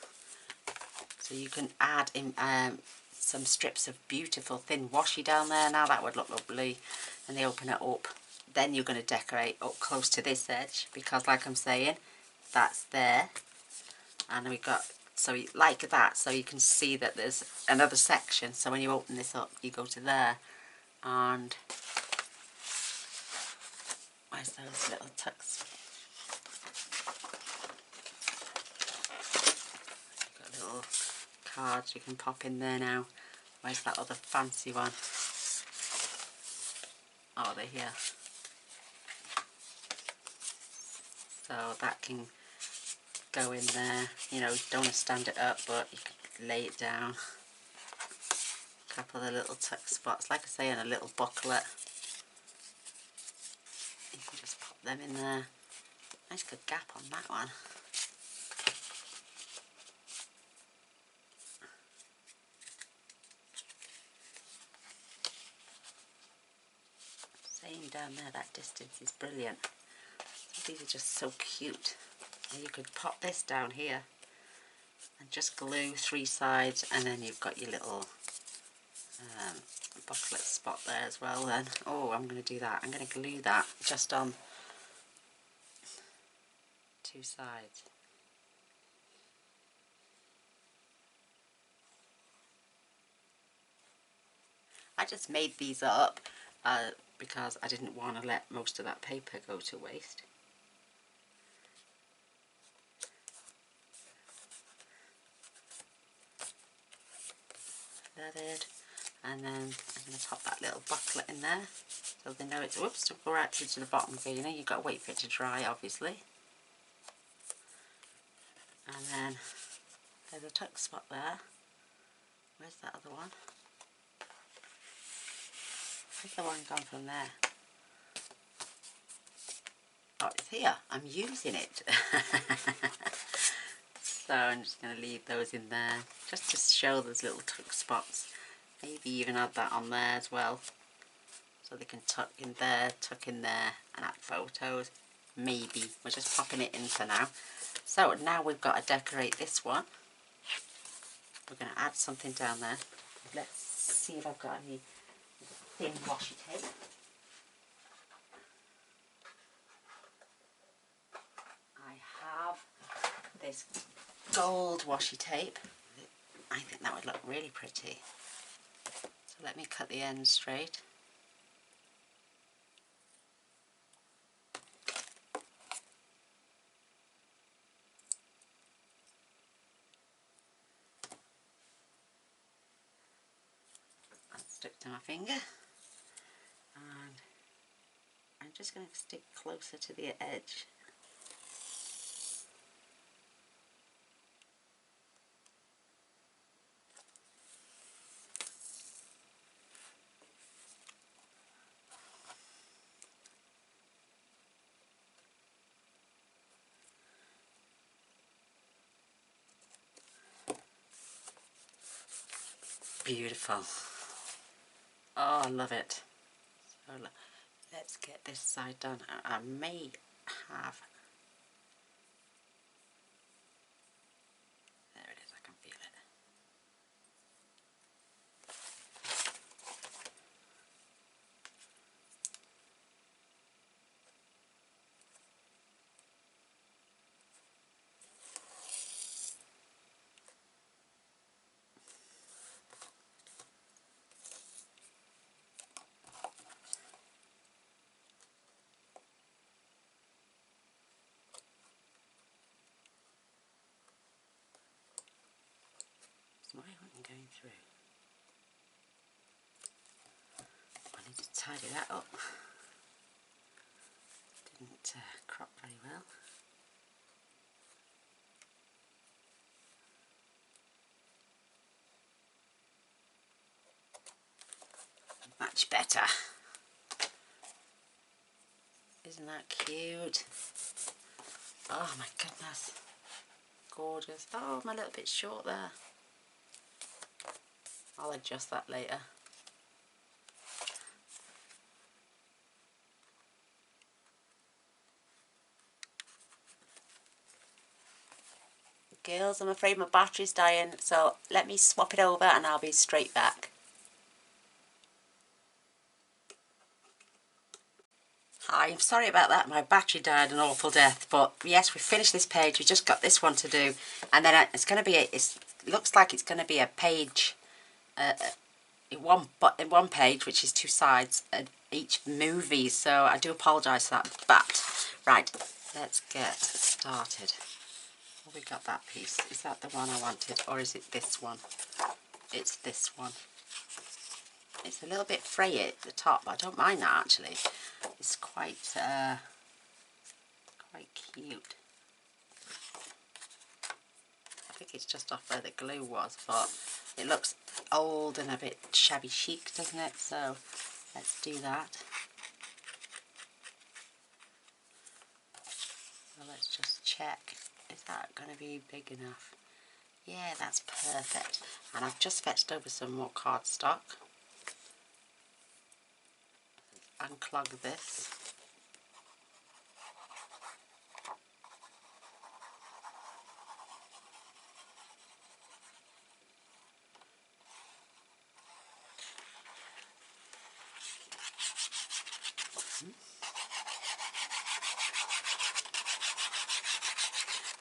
So you can add in some strips of beautiful thin washi down there. Now that would look lovely. And they open it up. Then you're going to decorate up close to this edge, because like I'm saying, that's there. And we got, so like that, so you can see that there's another section. So when you open this up, you go to there, and Where's those little tucks? Got little cards you can pop in there now. Where's that other fancy one? Oh, they're here. So that can go in there. You know, you don't want to stand it up, but you can lay it down. A couple of the little tuck spots, like I say, in a little booklet. You can just pop them in there. Nice good gap on that one. Same down there, that distance is brilliant. These are just so cute. And you could pop this down here and just glue 3 sides, and then you've got your little booklet spot there as well then. Oh, I'm going to do that. I'm going to glue that just on 2 sides. I just made these up because I didn't want to let most of that paper go to waste. Feathered, and then I'm going to pop that little booklet in there so they know it's, whoops, don't go right through to the bottom, Gaynor. You've got to wait for it to dry, obviously. And then there's a tuck spot there. Where's that other one? Where's the one gone from there? Oh, it's here. I'm using it. So I'm just going to leave those in there just to show those little tuck spots. Maybe even add that on there as well, so they can tuck in there, and add photos. Maybe. We're just popping it in for now. So now we've got to decorate this one. We're going to add something down there. Let's see if I've got any thin washi tape. I have this gold washi tape. I think that would look really pretty. So let me cut the ends straight. That stuck to my finger. And I'm just going to stick closer to the edge. Beautiful. Oh, I love it. So let's get this side done. I may have... There it is, I can feel it. Why wasn't going through? I need to tidy that up. Didn't crop very well. Much better. Isn't that cute? Oh my goodness. Gorgeous. Oh, I'm a little bit short there. I'll adjust that later. Girls, I'm afraid my battery's dying, so let me swap it over and I'll be straight back. Hi, I'm sorry about that, my battery died an awful death, but yes, we finished this page, we just got this one to do, and then it's going to be, it looks like it's going to be a page, in one page, which is 2 sides at each movie, so I do apologise for that. But right, let's get started. Oh, we got that piece. Is that the one I wanted, or is it this one? It's this one. It's a little bit frayy at the top, but I don't mind that actually. It's quite quite cute. I think it's just off where the glue was, but it looks old and a bit shabby chic, doesn't it? So let's do that. So let's just check. Is that going to be big enough? Yeah, that's perfect. And I've just fetched over some more cardstock. Unclog this.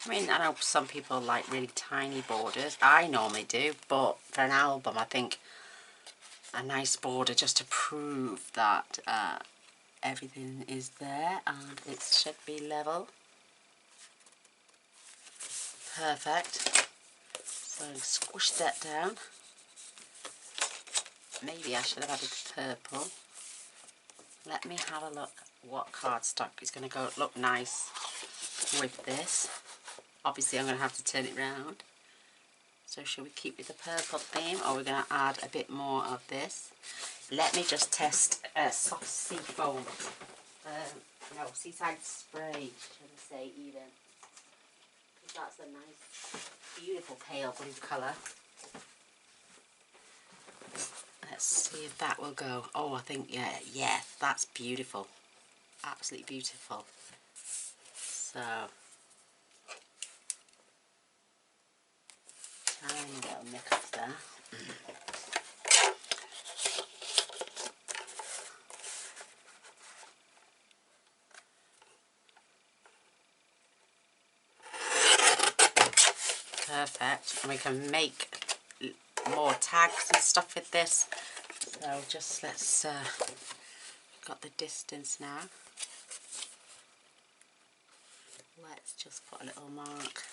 I mean, I know some people like really tiny borders. I normally do, but for an album, I think a nice border just to prove that everything is there and it should be level. Perfect. So squish that down. Maybe I should have added purple. Let me have a look what cardstock is going to look nice with this. Obviously I'm going to have to turn it round. So should we keep with the purple theme, or we're going to add a bit more of this? Let me just test soft sea foam. No, seaside spray, should I say even. Because that's a nice, beautiful pale blue colour. Let's see if that will go. Oh, I think, yeah, that's beautiful. Absolutely beautiful. So, tiny little mix there. Perfect. And we can make more tags and stuff with this. So just let's, got the distance now. Let's just put a little mark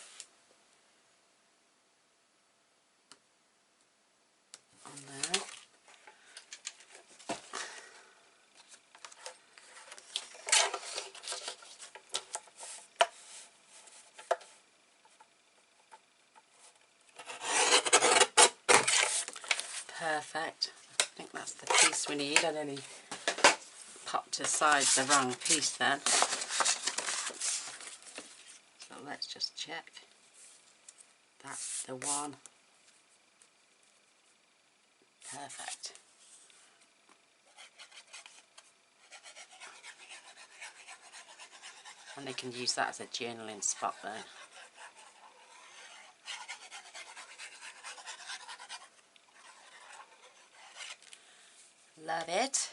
on there. Perfect. I think that's the piece we need. I nearly popped aside the wrong piece then. So let's just check. That's the one. Perfect. And they can use that as a journaling spot there. Love it.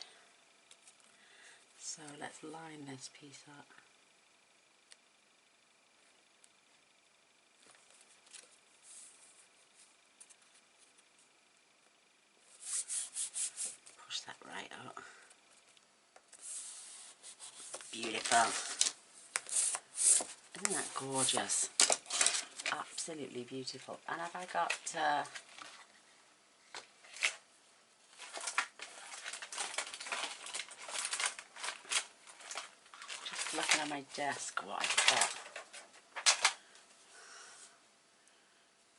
So let's line this piece up. Push that right up. Beautiful. Isn't that gorgeous? Absolutely beautiful. And have I got just looking at my desk what I've got.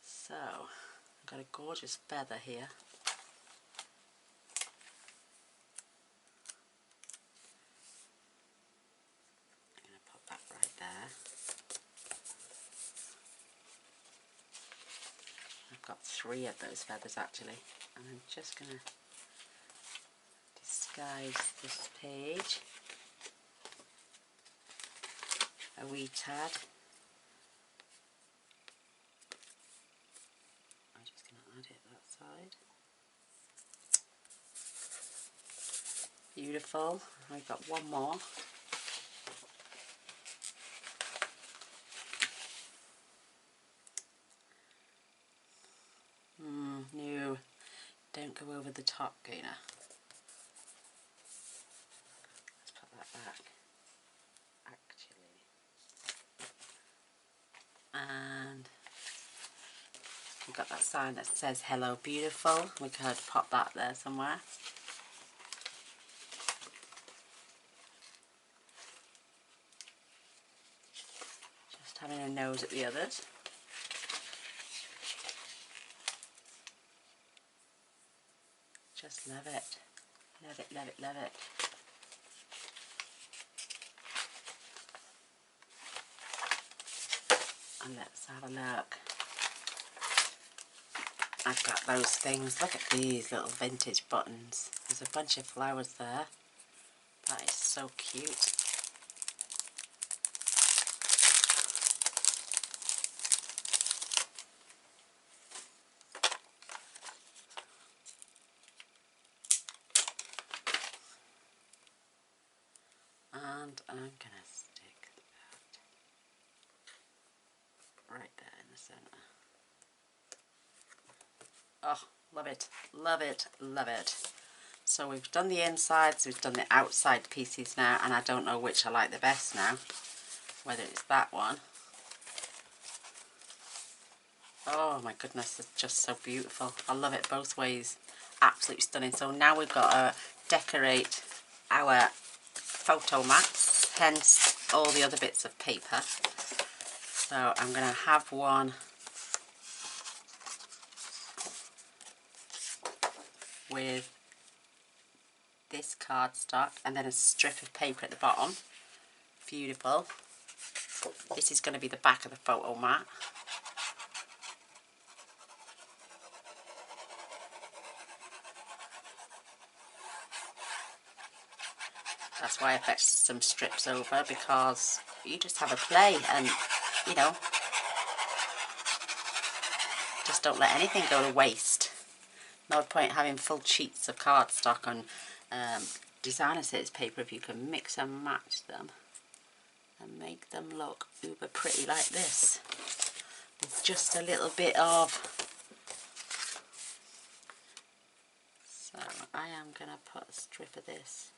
So I've got a gorgeous feather here. I'm going to put that right there. I've got 3 of those feathers actually, and I'm just going to disguise this page. A wee tad. I'm just going to add it that side. Beautiful. I've got one more. No, don't go over the top. top, Gaynor. Let's put that back. Actually. And we've got that sign that says hello beautiful. We could pop that there somewhere. Just having a nose at the others. Just love it. Love it, love it, love it. And let's have a look. I've got those things. Look at these little vintage buttons. There's a bunch of flowers there. That is so cute. And I'm gonna stick that right there in the center. Oh, love it, love it, love it. So we've done the insides, we've done the outside pieces now, and I don't know which I like the best now. Whether it's that one. Oh my goodness, it's just so beautiful. I love it both ways. Absolutely stunning. So now we've got to decorate our photo mats, hence all the other bits of paper. So I'm going to have one with this cardstock and then a strip of paper at the bottom. Beautiful. This is going to be the back of the photo mat. That's why I fetched some strips over, because you just have a play and, you know, just don't let anything go to waste. No point having full sheets of cardstock on designer sets paper if you can mix and match them and make them look uber pretty like this. With just a little bit of... So I am going to put a strip of this.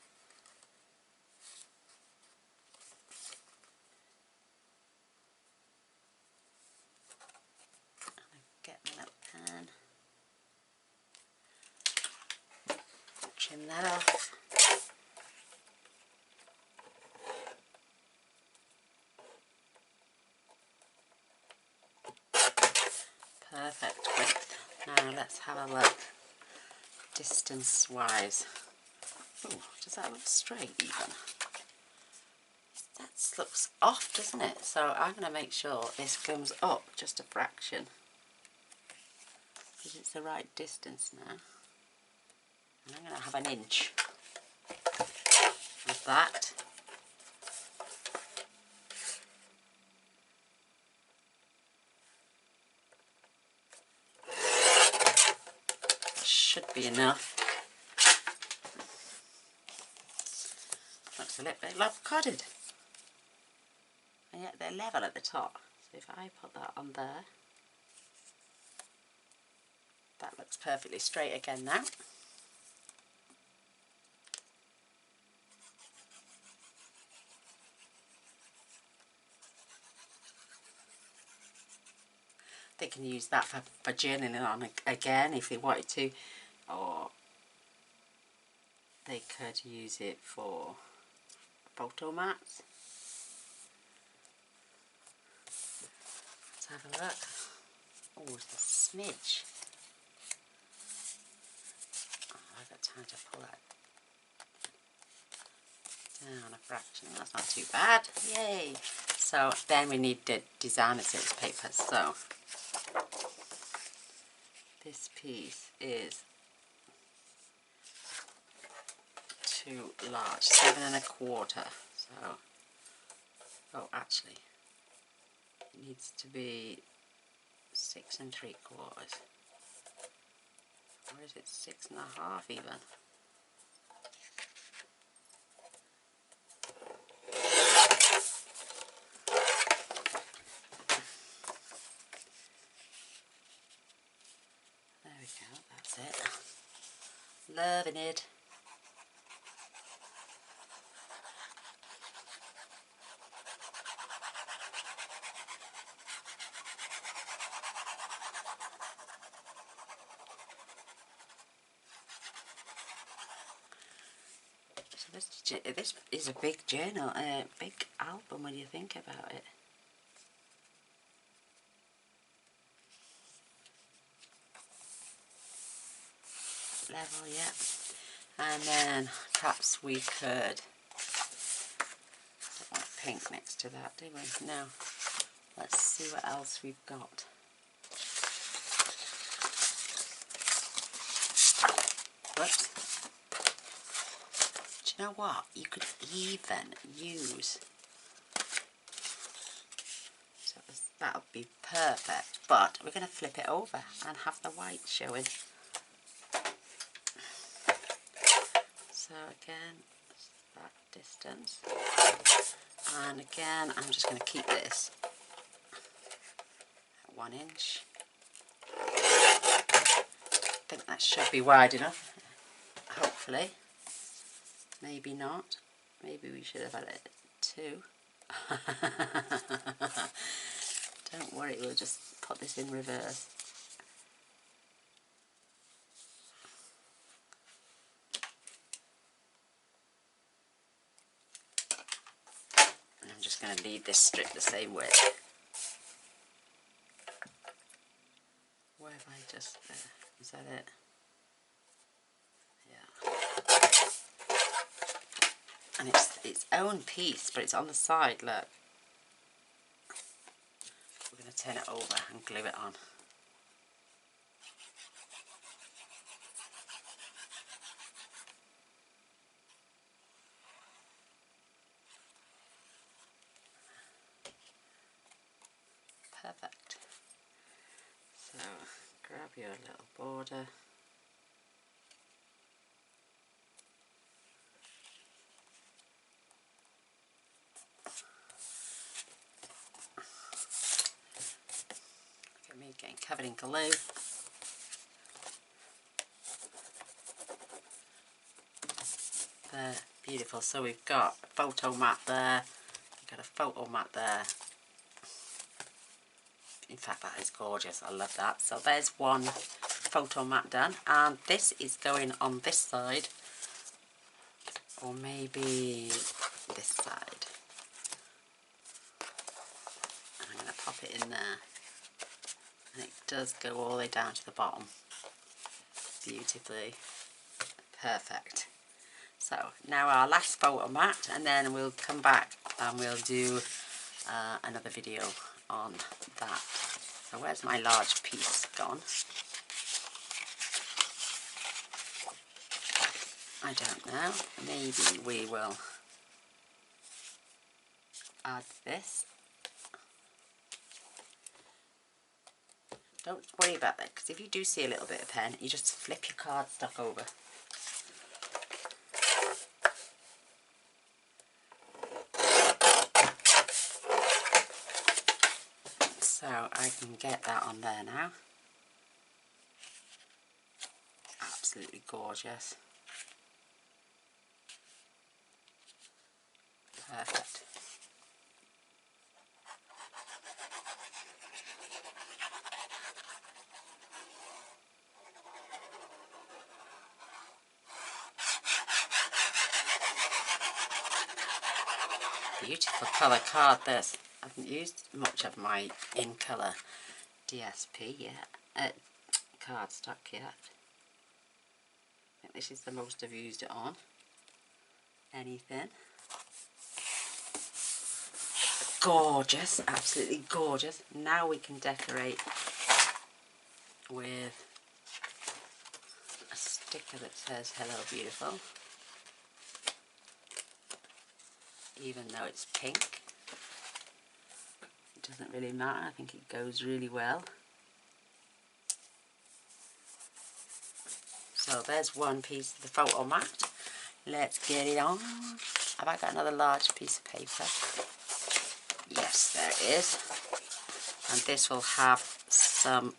Get my little pen. Trim that off. Perfect width. Now let's have a look distance wise. Oh, does that look straight even? That looks off, doesn't it? So I'm going to make sure this comes up just a fraction, because it's the right distance now. And I'm going to have an inch of that. Should be enough. Looks a little bit lopsided, and yet they're level at the top. So if I put that on there, that looks perfectly straight again now. They can use that for journaling on again if they wanted to, or they could use it for photo mats. Let's have a look. Oh, it's a smidge. Oh, I've got time to pull that down a fraction. That's not too bad. Yay! So then we need the designer sets paper. So this piece is too large, 7 1/4. So, oh, actually, it needs to be 6 3/4. Or is it 6 1/2 even? There we go, that's it. Loving it. So this is a big journal, a big album when you think about it. Level, yeah. And then perhaps we could put like pink next to that, do we? No. Let's see what else we've got. Whoops. Do you know what? You could even use, so that would be perfect, but we're going to flip it over and have the white showing. So again, that distance, and again I'm just going to keep this at 1 inch. I think that should be wide enough, hopefully. Maybe not, maybe we should have had it 2. Don't worry, we'll just put this in reverse. I'm just going to leave this strip the same width. Where have I just, is that it? Yeah. And it's its own piece, but it's on the side, look. We're going to turn it over and glue it on. Perfect. So grab your little border. Look at me getting covered in glue. There, beautiful. So we've got a photo mat there. We've got a photo mat there. In fact, that is gorgeous. I love that. So there's one photo mat done, and this is going on this side, or maybe this side. And I'm going to pop it in there, and it does go all the way down to the bottom beautifully. Perfect. So now our last photo mat, and then we'll come back and we'll do another video on that. So where's my large piece gone? I don't know. Maybe we will add this. Don't worry about that, because if you do see a little bit of pen, you just flip your cardstock over. So I can get that on there now. Absolutely gorgeous. Perfect. Beautiful colour card this. I haven't used much of my in colour DSP yet, cardstock yet. I think this is the most I've used it on. Anything. Gorgeous, absolutely gorgeous. Now we can decorate with a sticker that says hello beautiful, even though it's pink. It doesn't really matter, I think it goes really well. So there's one piece of the photo mat. Let's get it on. Have I got another large piece of paper? Yes, there it is. And this will have some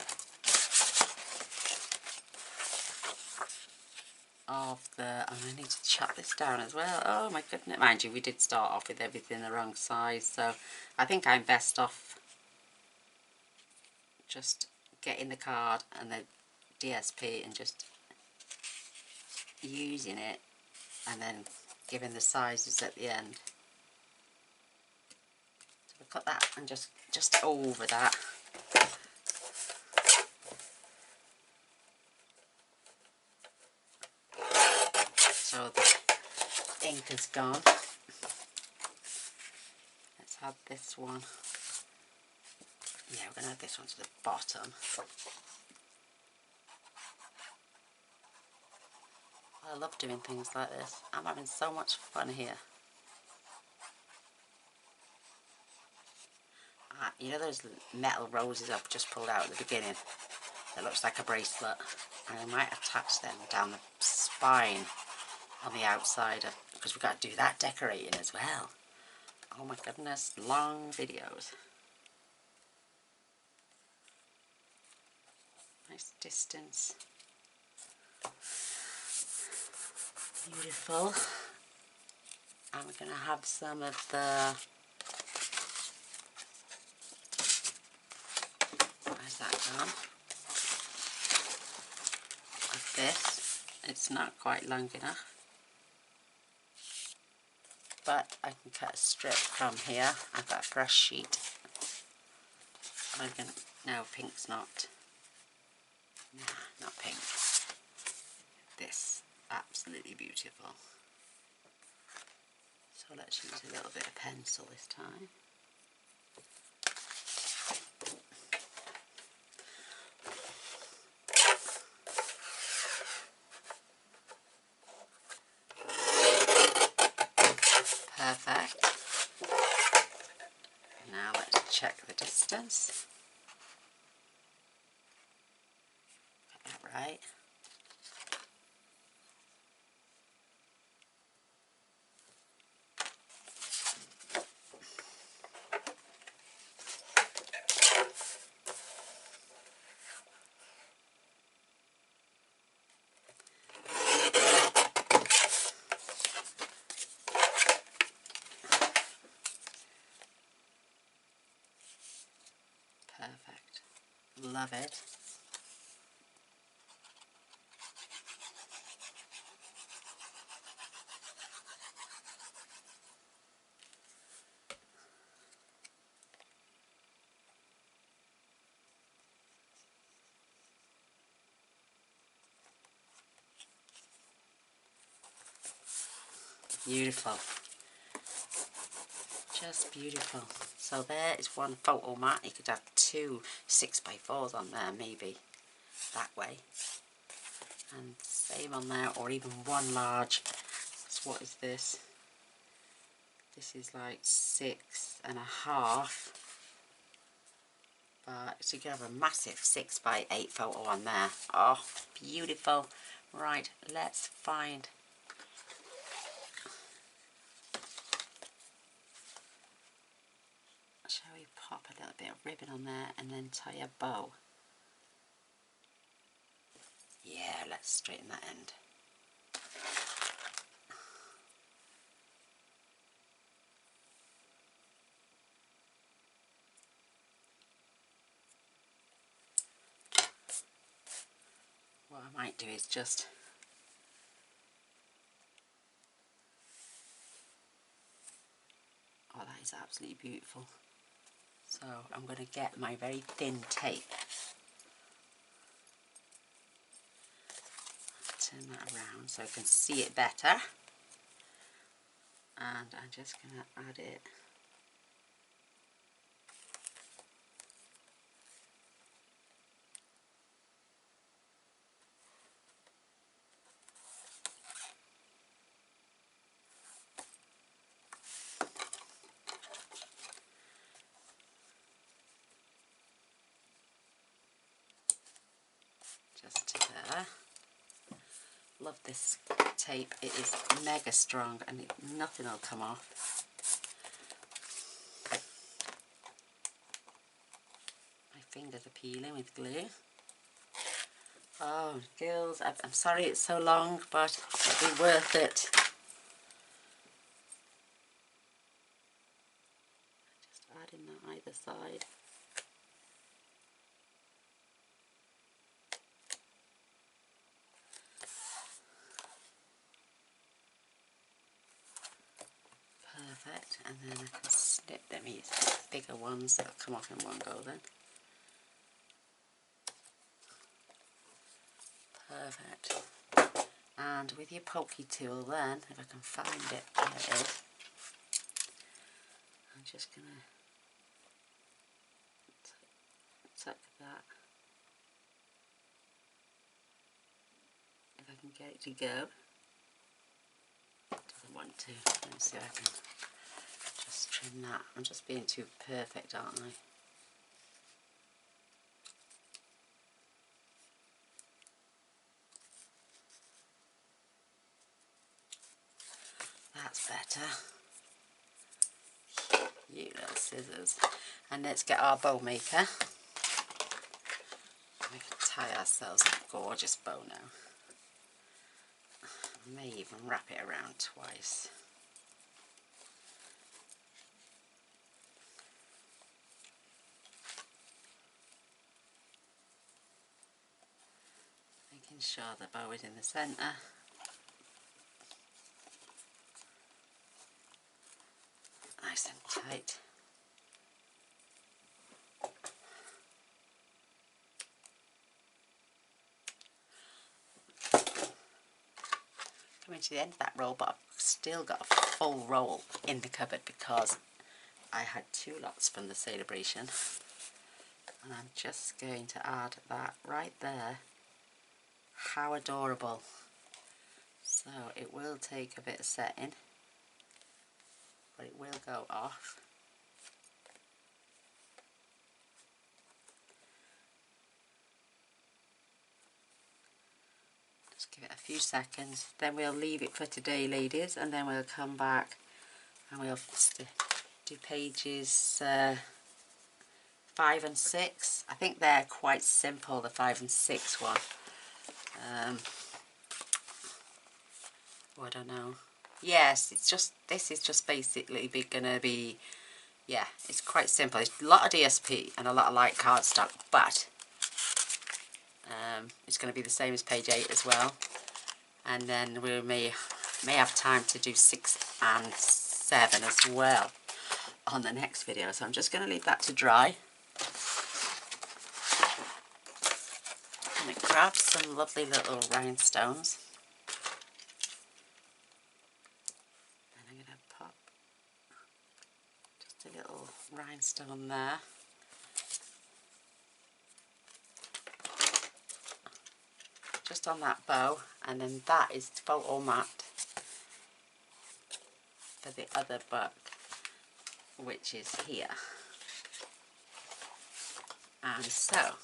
of the, oh, I need to chop this down as well. Oh my goodness, mind you, we did start off with everything the wrong size, so I think I'm best off just getting the card and the DSP and just using it and then giving the sizes at the end. So we'll cut that and just over that. So the ink is gone. Let's add this one. Yeah, we're going to add this one to the bottom. I love doing things like this. I'm having so much fun here. You know those metal roses I've just pulled out at the beginning? That looks like a bracelet. And I might attach them down the spine on the outside, because we've got to do that decorating as well. Oh my goodness, long videos. Nice distance. Beautiful. And we're going to have some of the, where's that gone? Of this. It's not quite long enough, but I can cut a strip from here. I've got a brush sheet. I'm going to, no, pink's not. Nah, not pink. This, absolutely beautiful. So let's use a little bit of pencil this time. Perfect. Now let's check the distance. Got that right. Perfect. Love it. Beautiful. Just beautiful. So there is one photo mat. You could have 2 6x4s on there, maybe that way. And same on there, or even one large. So what is this? This is like 6.5. But so you could have a massive 6x8 photo on there. Oh, beautiful. Right, let's find. Shall we pop a little bit of ribbon on there and then tie a bow? Yeah, let's straighten that end. What I might do is just oh, that is absolutely beautiful. So I'm going to get my very thin tape. Turn that around so I can see it better. And I'm just going to add it. Just to there. Love this tape. It is mega strong and nothing will come off. My fingers are peeling with glue. Oh, girls, I'm sorry it's so long, but it'll be worth it. Just adding that either side. Perfect, and then I can snip them, use bigger ones that'll come off in one go then. Perfect. And with your pokey tool then, if I can find it, there it is. I'm just going to tuck that, if I can get it to go. Doesn't want to. Let's see if I can just trim that. I'm just being too perfect, aren't I? That's better. You little scissors. And let's get our bow maker. We can tie ourselves a gorgeous bow now. I may even wrap it around twice. Making sure the bow is in the centre. Nice and tight. Coming to the end of that roll, but I've still got a full roll in the cupboard because I had 2 lots from the celebration, and I'm just going to add that right there. How adorable. So it will take a bit of setting, but it will go off. Just give it a few seconds, then we'll leave it for today, ladies, and then we'll come back and we'll do pages 5 and 6. I think they're quite simple, the 5 and 6 one. Oh, I don't know. Yes, it's just, this is just basically gonna be, yeah, it's quite simple. It's a lot of DSP and a lot of light cardstock, but it's going to be the same as page 8 as well. And then we may have time to do 6 and 7 as well on the next video. So I'm just going to leave that to dry. I'm going to grab some lovely little rhinestones. And I'm going to pop just a little rhinestone there. Just on that bow, and then that is photo mat for the other book, which is here. And so,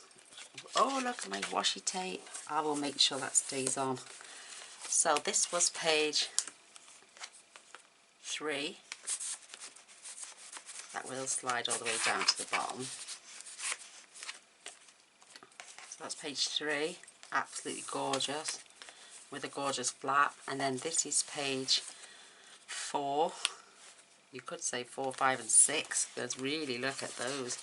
oh look at my washi tape, I will make sure that stays on. So this was page 3, that will slide all the way down to the bottom. So that's page 3, absolutely gorgeous, with a gorgeous flap. And then this is page 4, you could say 4, 5 and 6, because really look at those.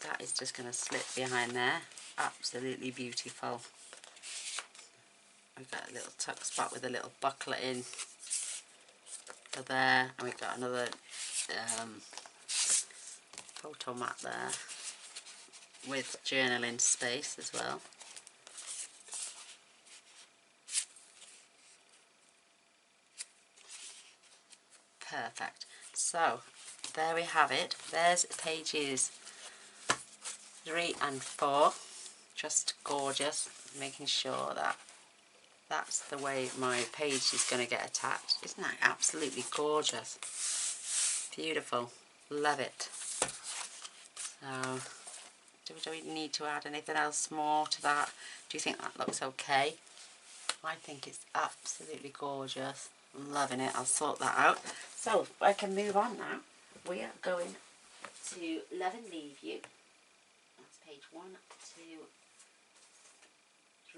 That is just going to slip behind there, absolutely beautiful. We've got a little tuck spot with a little buckler in for there, and we've got another photo mat there with journaling space as well. Perfect. So there we have it. There's pages 3 and 4. Just gorgeous. Making sure that that's the way my page is going to get attached. Isn't that absolutely gorgeous? Beautiful. Love it. So do we need to add anything else more to that? Do you think that looks okay? I think it's absolutely gorgeous. I'm loving it. I'll sort that out. So I can move on now. We are going to Love and Leave You. That's page 1, 2,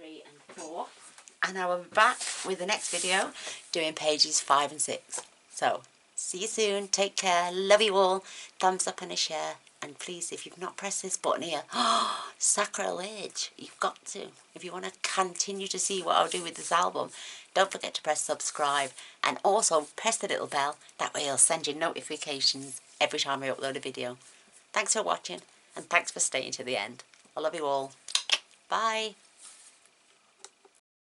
3 and 4. And I will be back with the next video doing pages 5 and 6. So, see you soon. Take care. Love you all. Thumbs up and a share. And please, if you've not pressed this button here, sacrilege, you've got to. If you want to continue to see what I'll do with this album, don't forget to press subscribe. And also press the little bell. That way I'll send you notifications every time I upload a video. Thanks for watching. And thanks for staying to the end. I love you all. Bye.